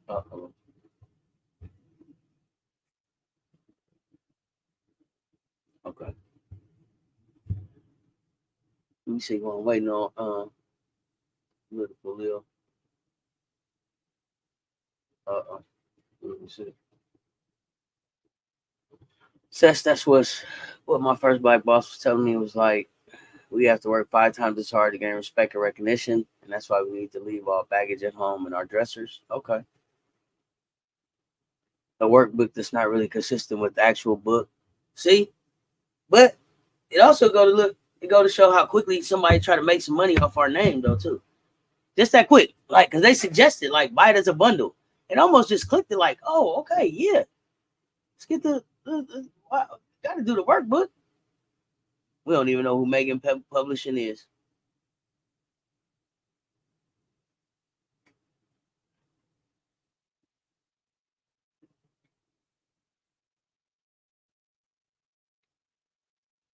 Uh-oh. Okay. Let me see. Well, I'm waiting on political ill. Uh-oh. Let me see. Says that's what my first black boss was telling me. Was like, we have to work 5 times as hard to gain respect and recognition, and that's why we need to leave all baggage at home in our dressers. Okay. a workbook that's not really consistent with the actual book. See, but it also go to show how quickly somebody try to make some money off our name though too. Just that quick, like because they suggested like buy it as a bundle, and almost just clicked it like, oh okay, yeah, let's get got to do the workbook. We don't even know who Megan Publishing is.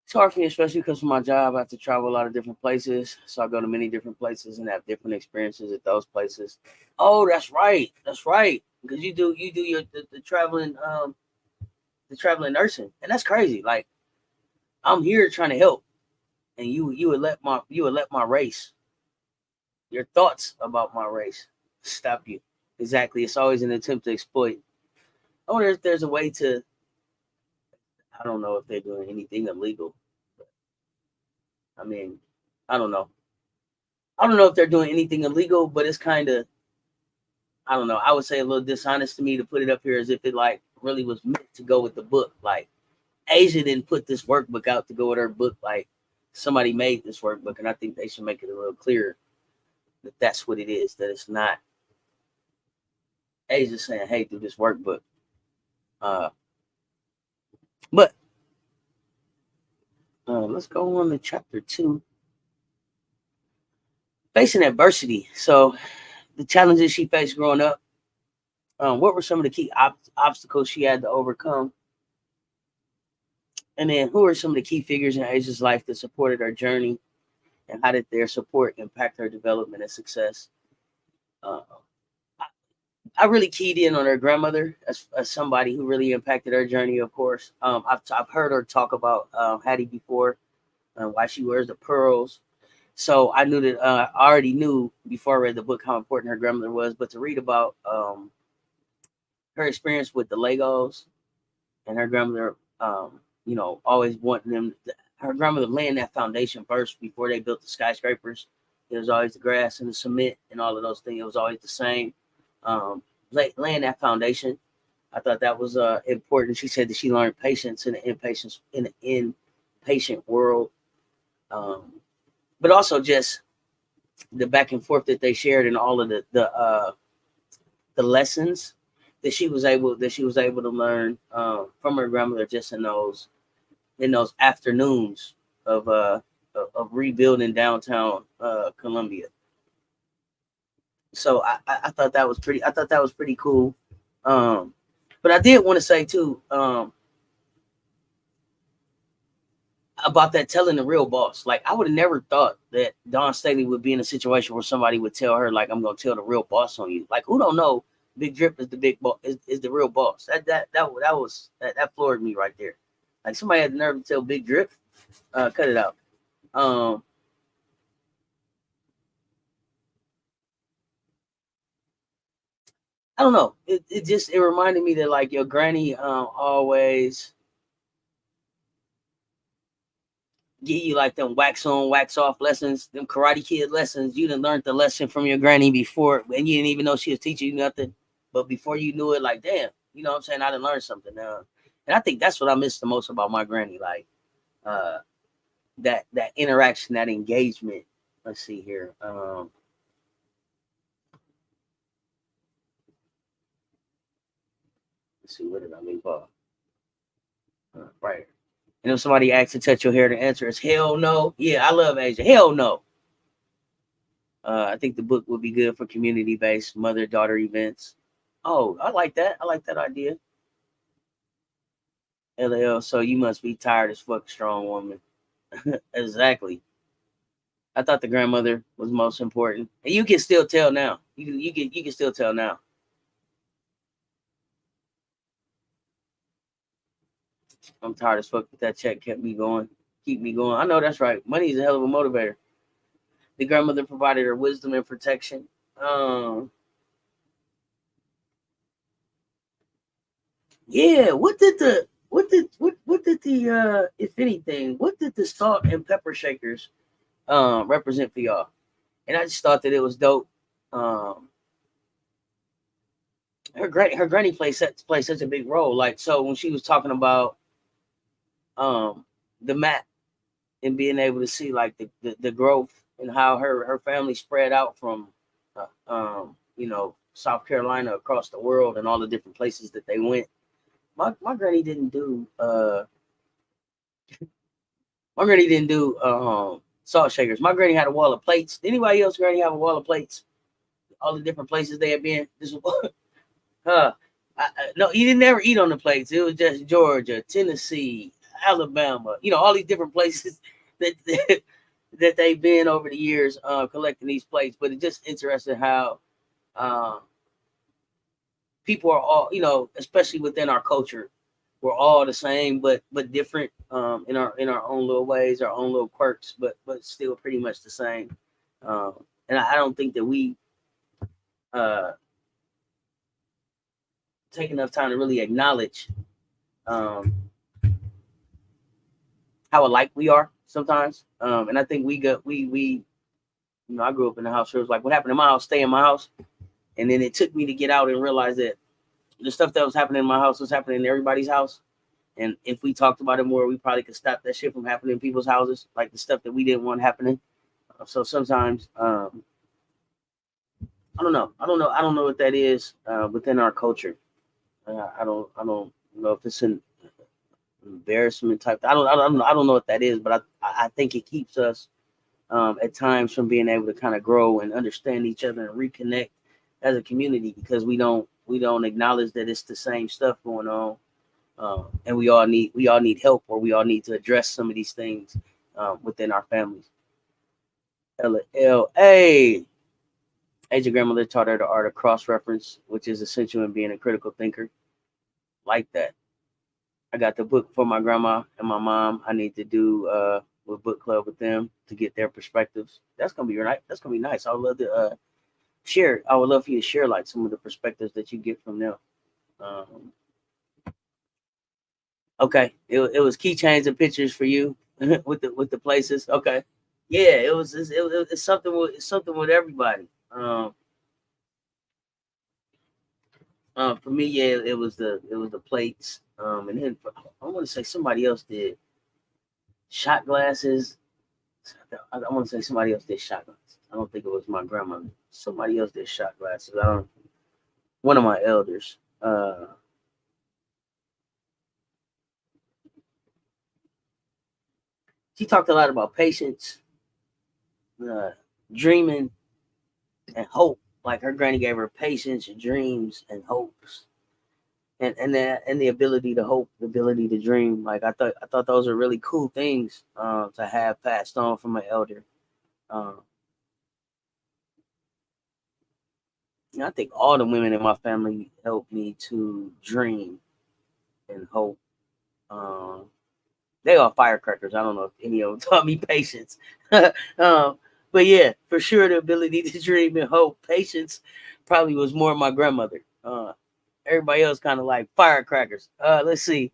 It's hard for me, especially because for my job, I have to travel a lot of different places. So I go to many different places and have different experiences at those places. Oh, that's right. That's right. Because you do the traveling nursing, and that's crazy. Like I'm here trying to help, and you would let my race, your thoughts about my race, stop you. Exactly. It's always an attempt to exploit. I wonder if there's a way to. I don't know if they're doing anything illegal. I mean, I don't know. I don't know if they're doing anything illegal, but it's kind of, I don't know. I would say a little dishonest to me to put it up here as if it like really was meant to go with the book. Like Asia didn't put this workbook out to go with her book. Like somebody made this workbook, and I think they should make it a little clearer that that's what it is. That it's not Asia saying, "Hey, do this workbook." Uh, but let's go on to chapter 2, facing adversity. So the challenges she faced growing up. What were some of the key obstacles she had to overcome? And then who are some of the key figures in Asia's life that supported her journey? And how did their support impact her development and success? Uh, I really keyed in on her grandmother as somebody who really impacted her journey, of course. I've heard her talk about Hattie before, why she wears the pearls. So I knew that I already knew before I read the book how important her grandmother was, but to read about her experience with the Legos and her grandmother, always wanting them. Her grandmother laying that foundation first before they built the skyscrapers. It was always the grass and the cement and all of those things. It was always the same. Laying that foundation, I thought that was important. She said that she learned patience in an impatient world, but also just the back and forth that they shared and all of the lessons that she was able to learn from her grandmother just in those afternoons of rebuilding downtown Columbia. So I thought that was pretty cool. But I did want to say too about that telling the real boss. Like I would have never thought that Dawn Staley would be in a situation where somebody would tell her like I'm gonna tell the real boss on you. Like who don't know Big Drip is the big boss is the real boss. That floored me right there. Like somebody had the nerve to tell Big Drip, cut it out. I don't know. It reminded me that like your granny always give you like them wax on, wax off lessons, them Karate Kid lessons. You done learned the lesson from your granny before, and you didn't even know she was teaching you nothing. But before you knew it, like damn, you know what I'm saying? I done learned something now, and I think that's what I miss the most about my granny. Like uh, that interaction, that engagement. Let's see here. Let's see, where did I leave off? Right. And if somebody asks to touch your hair, the answer is hell no. Yeah, I love Asia. Hell no. I think the book would be good for community-based mother-daughter events. Oh, I like that. I like that idea. LL, so you must be tired as fuck, strong woman. Exactly. I thought the grandmother was most important. And you can still tell now. You can still tell now. I'm tired as fuck, but that check kept me going. Keep me going. I know that's right. Money is a hell of a motivator. The grandmother provided her wisdom and protection. Um, yeah. What did the if anything, what did the salt and pepper shakers represent for y'all? And I just thought that it was dope. Um, her granny played such a big role. Like, so when she was talking about the map and being able to see like the growth and how her family spread out from South Carolina across the world and all the different places that they went. My granny didn't do salt shakers. My granny had a wall of plates. Did anybody else granny have a wall of plates? All the different places they had been. This was no, you didn't ever eat on the plates. It was just Georgia, Tennessee, Alabama. All these different places that that they've been over the years collecting these plates. But it's just interesting how people are all, especially within our culture, we're all the same, but different in our own little ways, our own little quirks, but still pretty much the same. And I don't think that we take enough time to really acknowledge how alike we are sometimes. And I think I grew up in a house where it was like, what happened in my house, stay in my house. And then it took me to get out and realize that the stuff that was happening in my house was happening in everybody's house. And if we talked about it more, we probably could stop that shit from happening in people's houses, like the stuff that we didn't want happening. So sometimes, I don't know. I don't know what that is within our culture. I don't know if it's an embarrassment type. I don't know what that is, but I think it keeps us at times from being able to kind of grow and understand each other and reconnect as a community, because we don't acknowledge that it's the same stuff going on. And we all need help, or we all need to address some of these things within our families. LA. Asian grandmother taught her the art of cross-reference, which is essential in being a critical thinker. Like that. I got the book for my grandma and my mom. I need to do a book club with them to get their perspectives. That's gonna be right. That's gonna be nice. I would love to share. I would love for you to share like some of the perspectives that you get from them. Okay, it was keychains and pictures for you with the places. Okay, yeah, it's something with everybody. For me, yeah, it was the plates. And then I want to say somebody else did shot glasses. I want to say somebody else did shot glasses. I don't think it was my grandmother. Somebody else did shot glasses. One of my elders. She talked a lot about patience, dreaming, and hope. Like her granny gave her patience, dreams, and hopes, and the ability to hope, the ability to dream. Like I thought those are really cool things to have passed on from my elder. I think all the women in my family helped me to dream and hope. They are firecrackers. I don't know if any of them taught me patience. But yeah, for sure, the ability to dream and hope. Patience probably was more my grandmother. Everybody else kind of like firecrackers. Let's see.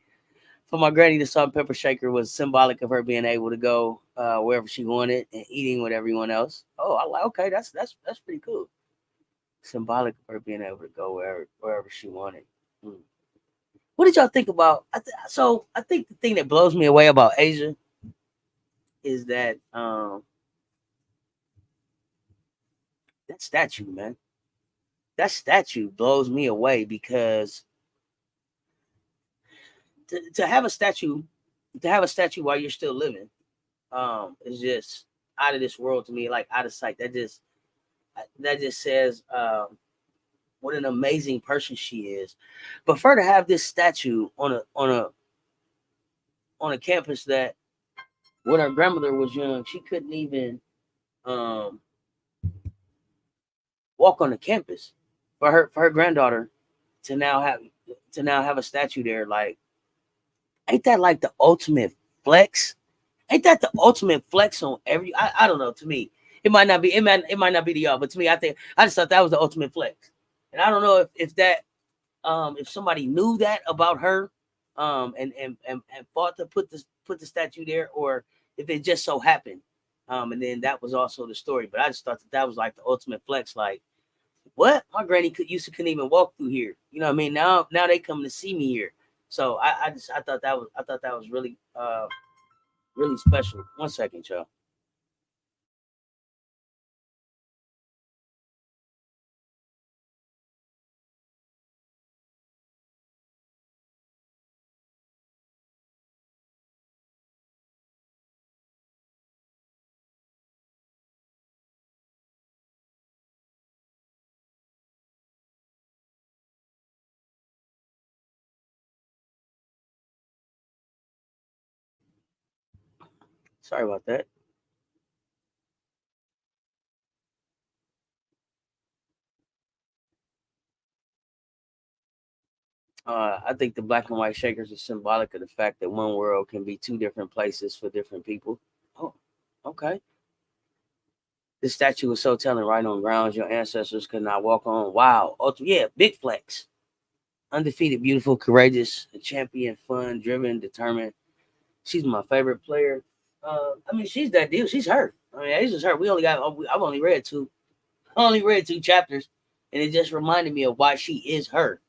For my granny, the salt and pepper shaker was symbolic of her being able to go wherever she wanted and eating with everyone else. Oh, I like. Okay, that's pretty cool. Symbolic of her being able to go wherever she wanted. What did y'all think about? I think the thing that blows me away about Asia is that that statue, man. That statue blows me away, because to have a statue while you're still living is just out of this world to me, like out of sight. That just says what an amazing person she is. But for her to have this statue on a campus that when her grandmother was young, she couldn't even walk on the campus. For her granddaughter to now have a statue there, like, ain't that like the ultimate flex? Ain't that the ultimate flex on every? I don't know. To me, it might not be. It might not be to y'all, but to me, I just thought that was the ultimate flex. And I don't know if that if somebody knew that about her, and fought to put the statue there, or if it just so happened, and then that was also the story. But I just thought that was like the ultimate flex. Like, what? My granny couldn't even walk through here. You know what I mean? Now they come to see me here. So I thought that was really really special. 1 second, y'all. Sorry about that. I think the black and white shakers are symbolic of the fact that one world can be two different places for different people. Oh, okay. This statue was so telling, right on grounds your ancestors could not walk on. Wow. Oh, yeah, big flex. Undefeated, beautiful, courageous, a champion, fun, driven, determined. She's my favorite player. I mean, she's that deal. She's her. I mean, Asia's her. I've only read two. I only read two chapters, and it just reminded me of why she is her.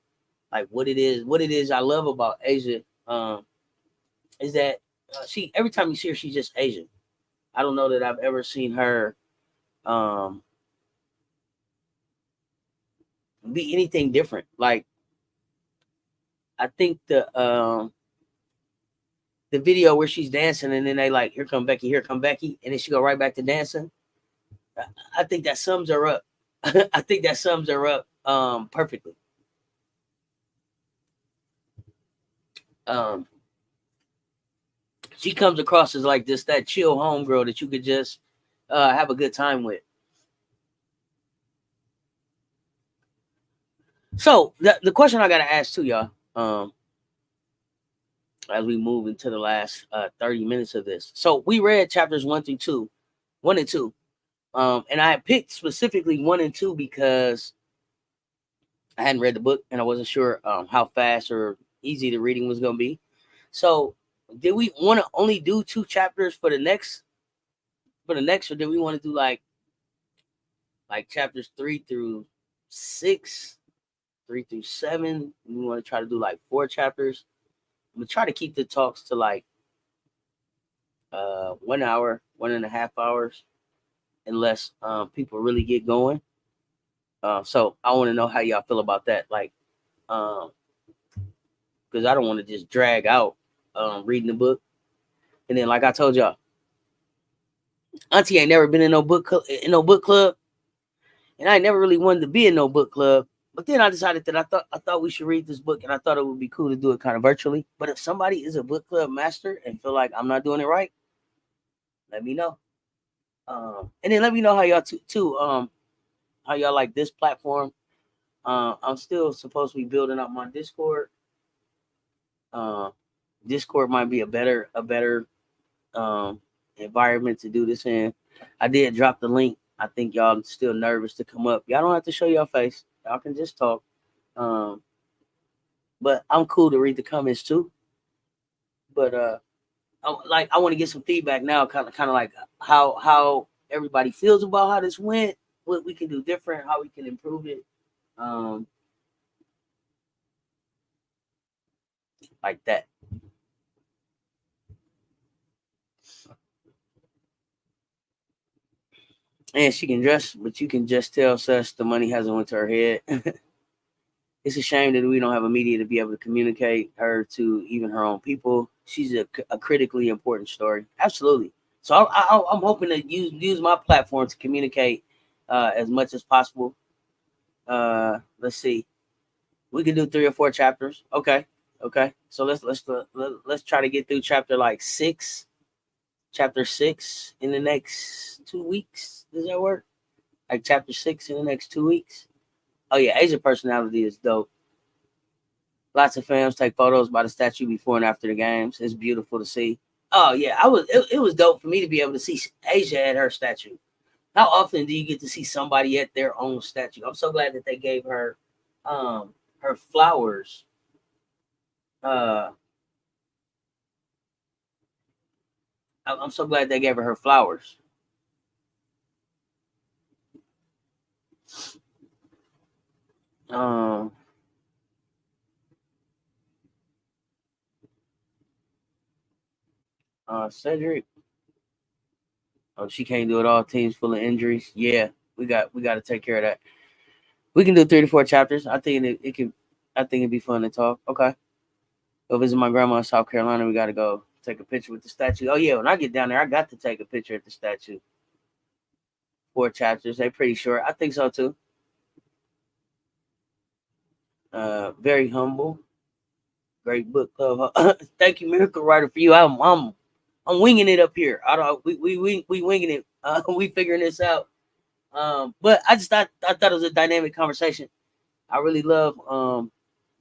Like what it is I love about Asia is that she every time you see her, she's just Asian. I don't know that I've ever seen her um, be anything different. Like I think the video where she's dancing and then they like here come Becky, and then she go right back to dancing. I think that sums her up. I think that sums her up perfectly. Um, she comes across as like this that chill homegirl that you could just have a good time with. So the question I gotta ask to y'all, as we move into the last 30 minutes of this. So we read chapters 1 and 2. And I picked specifically 1 and 2 because I hadn't read the book and I wasn't sure how fast or easy the reading was gonna be. So did we want to only do 2 chapters or did we want to do like chapters 3 through 6, 3 through 7? We want to try to do like 4 chapters. I'm gonna try to keep the talks to like 1 hour, 1.5 hours, unless people really get going. So I want to know how y'all feel about that. Like, because I don't want to just drag out reading the book. And then, like I told y'all, Auntie ain't never been in no book club, and I never really wanted to be in no book club. But then I decided that I thought we should read this book, and I thought it would be cool to do it kind of virtually. But if somebody is a book club master and feel like I'm not doing it right, let me know. And then let me know how y'all too. How y'all like this platform. I'm still supposed to be building up my Discord. Uh, Discord might be a better um, environment to do this in. I did drop the link. I think y'all still nervous to come up. Y'all don't have to show your face. Y'all can just talk. Um, but I'm cool to read the comments too. But I want to get some feedback now, kind of like how everybody feels about how this went, what we can do different, how we can improve it. Um, like that. And she can dress, but you can just tell Cess the money hasn't went to her head. It's a shame that we don't have a media to be able to communicate her to even her own people. She's a critically important story. Absolutely. So I'm hoping to use my platform to communicate as much as possible. Let's see. We can do 3 or 4 chapters. Okay. Okay. So let's try to get through chapter 6 in the next 2 weeks. Does that work? Like chapter 6 in the next 2 weeks? Oh yeah, Asian personality is dope. Lots of fans take photos by the statue before and after the games. It's beautiful to see. Oh yeah, it was dope for me to be able to see Asia at her statue. How often do you get to see somebody at their own statue? I'm so glad that they gave her her flowers. Uh I'm so glad they gave her flowers. Cedric. Oh, she can't do it all. Teams full of injuries. Yeah, we got to take care of that. We can do 3 to 4 chapters. I think it can. I think it'd be fun to talk. Okay. Go visit my grandma in South Carolina. We got to go take a picture with the statue. Oh yeah, when I get down there, I got to take a picture at the statue. 4 chapters. They pretty short. I think so too. Very humble. Great book club. Thank you, Miracle Writer, for you. I'm winging it up here. I don't. We winging it. We figuring this out. But I thought it was a dynamic conversation. I really love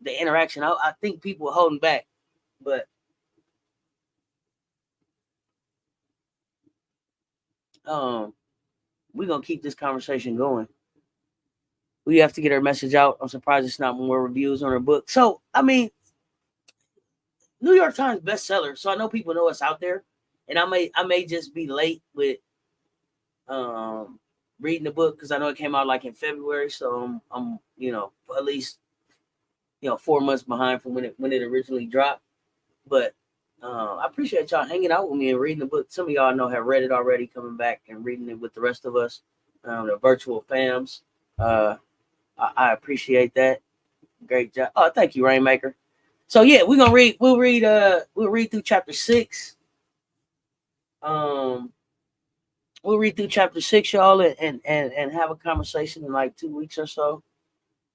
the interaction. I think people are holding back, but we're gonna keep this conversation going. We have to get our message out. I'm surprised it's not more reviews on our book. So I mean, New York Times bestseller. So I know people know it's out there, and I may just be late with um reading the book because I know it came out like in February. So I'm at least 4 months behind from when it originally dropped. But I appreciate y'all hanging out with me and reading the book. Some of y'all I know have read it already, coming back and reading it with the rest of us, the virtual fams. I appreciate that. Great job. Oh, thank you, Rainmaker. So yeah, we're gonna read. We'll read through chapter 6. Um, we'll read through chapter 6, y'all, and have a conversation in like 2 weeks or so.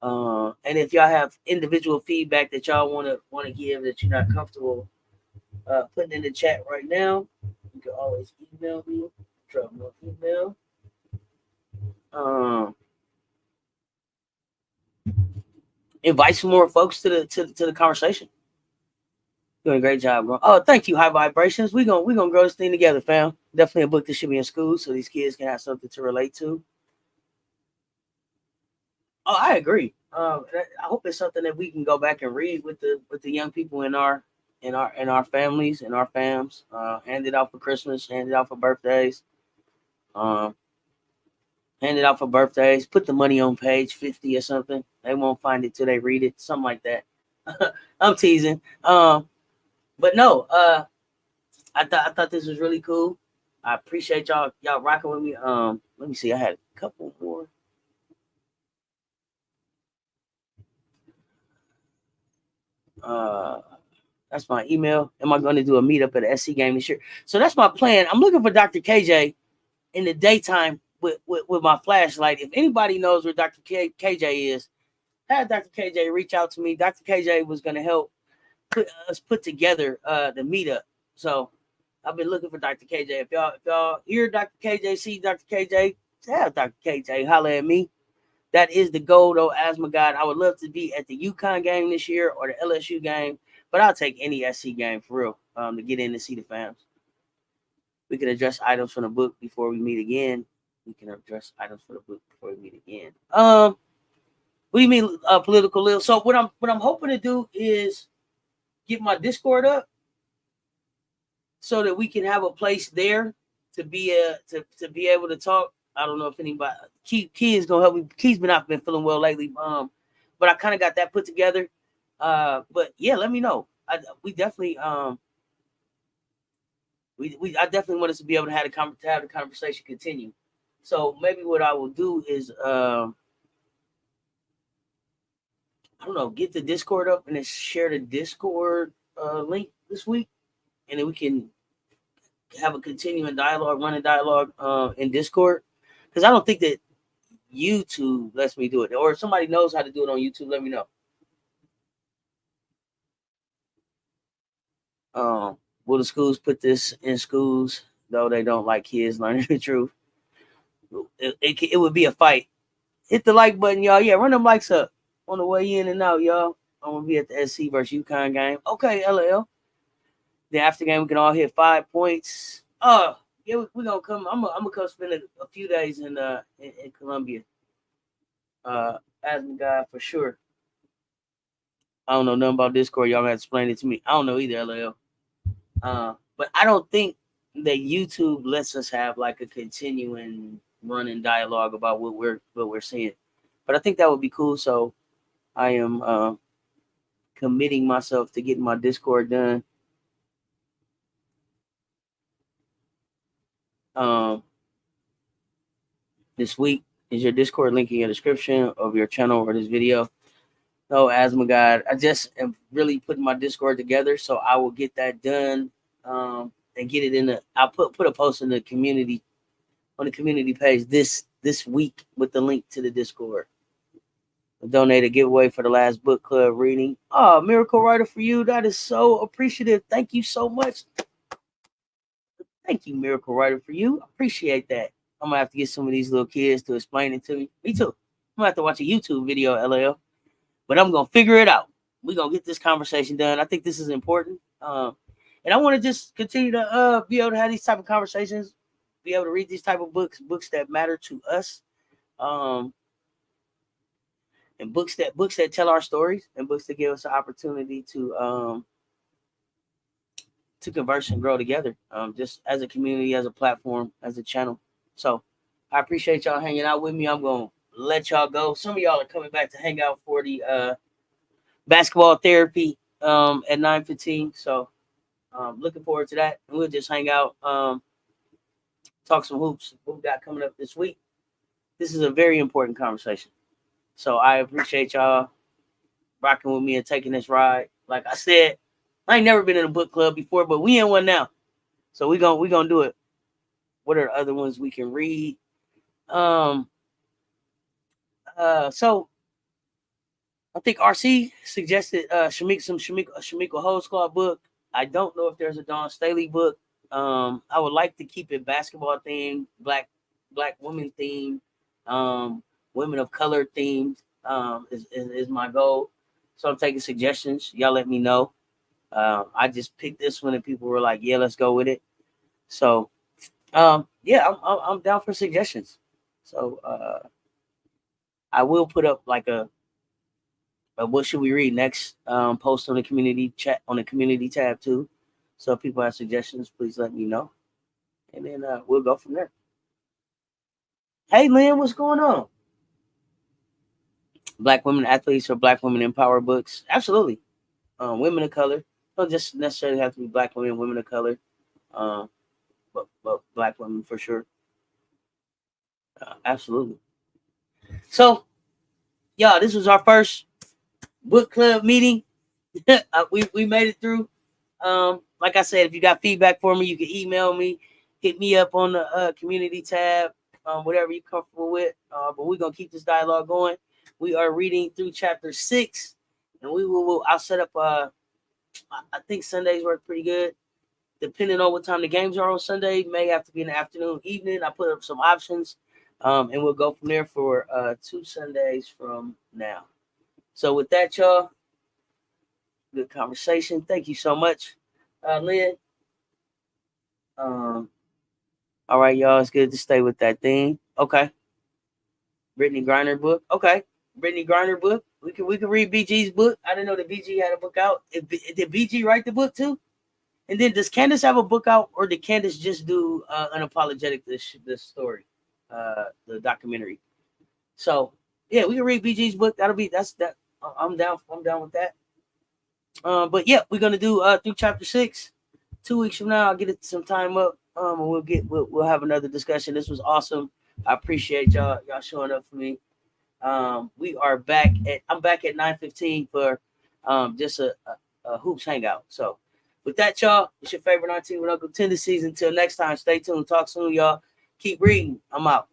And if y'all have individual feedback that y'all want to give that you're not comfortable putting in the chat right now, you can always email me. Drop me an email. Invite some more folks to the conversation. Doing a great job, bro. Oh, thank you, High Vibrations. We gonna grow this thing together, fam. Definitely a book that should be in school so these kids can have something to relate to. Oh, I agree. I hope it's something that we can go back and read with the young people in our families, in our fams. Hand it out for Christmas, hand it out for birthdays. Um, Hand it out for birthdays. Put the money on page 50 or something. They won't find it till they read it. Something like that. I'm teasing. But no, I thought this was really cool. I appreciate y'all rocking with me. Let me see. I had a couple more. That's my email. Am I going to do a meetup at the SC game this year? So that's my plan. I'm looking for Dr. KJ in the daytime with my flashlight. If anybody knows where Dr. KJ is, have Dr. KJ reach out to me. Dr. KJ was going to help put together the meetup. So I've been looking for Dr. KJ. If y'all hear Dr. KJ, see Dr. KJ, have Dr. KJ holler at me. That is the goal, though, asthma God. I would love to be at the UConn game this year or the LSU game, but I'll take any SC game for real to get in to see the fans. We can address items from the book before we meet again. We can address items from the book before we meet again. What do you mean, political Lil? So what I'm hoping to do is get my Discord up so that we can have a place there to be to be able to talk. I don't know if anybody Key is gonna help me. Key's not been feeling well lately. But I kind of got that put together. But yeah, let me know. We definitely I definitely want us to be able to have the conversation continue. So maybe what I will do is I don't know, get the Discord up and then share the Discord link this week, and then we can have a continuing dialogue, running dialogue in Discord. Because I don't think that YouTube lets me do it, or if somebody knows how to do it on YouTube, let me know. Will the schools put this in schools, though they don't like kids learning the truth? It would be a fight. Hit the like button, y'all. Yeah, run them likes up on the way in and out, y'all. I'm gonna be at the SC versus UConn game. Okay, LL. The after game, we can all hit 5 points. Oh, yeah, we're gonna come. I'm gonna come spend a few days in Columbia. Asking God for sure. I don't know nothing about Discord. Y'all gotta explain it to me. I don't know either, LL. But I don't think that YouTube lets us have like a continuing running dialogue about what we're seeing. But I think that would be cool. So I am committing myself to getting my Discord done. This week. Is your Discord link in your description of your channel or this video? No, Asthma God. I just am really putting my Discord together, so I will get that done and get it in the. I'll put a post in the community on the community page this week with the link to the Discord. Donate a giveaway for the last book club reading. Oh, Miracle Writer for you. That is so appreciative. Thank you so much. Thank you, Miracle Writer for you. Appreciate that. I'm gonna have to get some of these little kids to explain it to me. Me too. I'm gonna have to watch a YouTube video, LL. But I'm gonna figure it out. We're gonna get this conversation done. I think this is important. And I want to just continue to be able to have these type of conversations, be able to read these type of books that matter to us. And books that tell our stories, and books that give us an opportunity to converse and grow together, just as a community, as a platform, as a channel. So I appreciate y'all hanging out with me. I'm gonna let y'all go. Some of y'all are coming back to hang out for the basketball therapy at 9:15. So looking forward to that. And we'll just hang out, talk some hoops. What we got coming up this week? This is a very important conversation. So I appreciate y'all rocking with me and taking this ride. Like I said, I ain't never been in a book club before, but we in one now. So we gonna do it. What are the other ones we can read? So I think RC suggested Shamika Holdsclaw book. I don't know if there's a Dawn Staley book. I would like to keep it basketball themed, black women themed, women of color themed, is my goal. So I'm taking suggestions. Y'all let me know. I just picked this one and people were like, yeah, let's go with it. So yeah, I'm down for suggestions. So I will put up like a what should we read next post on the community chat on the community tab too. So if people have suggestions, please let me know. And then we'll go from there. Hey Lynn, what's going on? Black women athletes or black women empower books? Absolutely. Women of color. Don't just necessarily have to be black women of color. But black women for sure. Absolutely. So, y'all, this was our first book club meeting. We made it through. Like I said, if you got feedback for me, you can email me, hit me up on the community tab, whatever you're comfortable with. But we're gonna keep this dialogue going. We are reading through chapter 6, and we will. I'll set up. I think Sundays work pretty good. Depending on what time the games are on Sunday, may have to be in the afternoon, evening. I put up some options, and we'll go from there for 2 Sundays from now. So with that, y'all, good conversation. Thank you so much, Lynn. All right, y'all. It's good to stay with that theme. Okay. Brittany Griner book. Okay. Brittany Griner book. We can read BG's book. I didn't know that BG had a book out. Did BG write the book too? And then does Candace have a book out, or did Candace just do unapologetic this story, the documentary? So yeah, we can read BG's book. That's that. I'm down with that. But yeah, we're gonna do through chapter 6. 2 weeks from now, I'll get it some time up. And we'll have another discussion. This was awesome. I appreciate y'all showing up for me. I'm back at 9:15 for just a hoops hangout. So with that, y'all, it's your favorite 19 with Uncle Tendencies. Until next time, stay tuned. Talk soon, y'all. Keep reading. I'm out.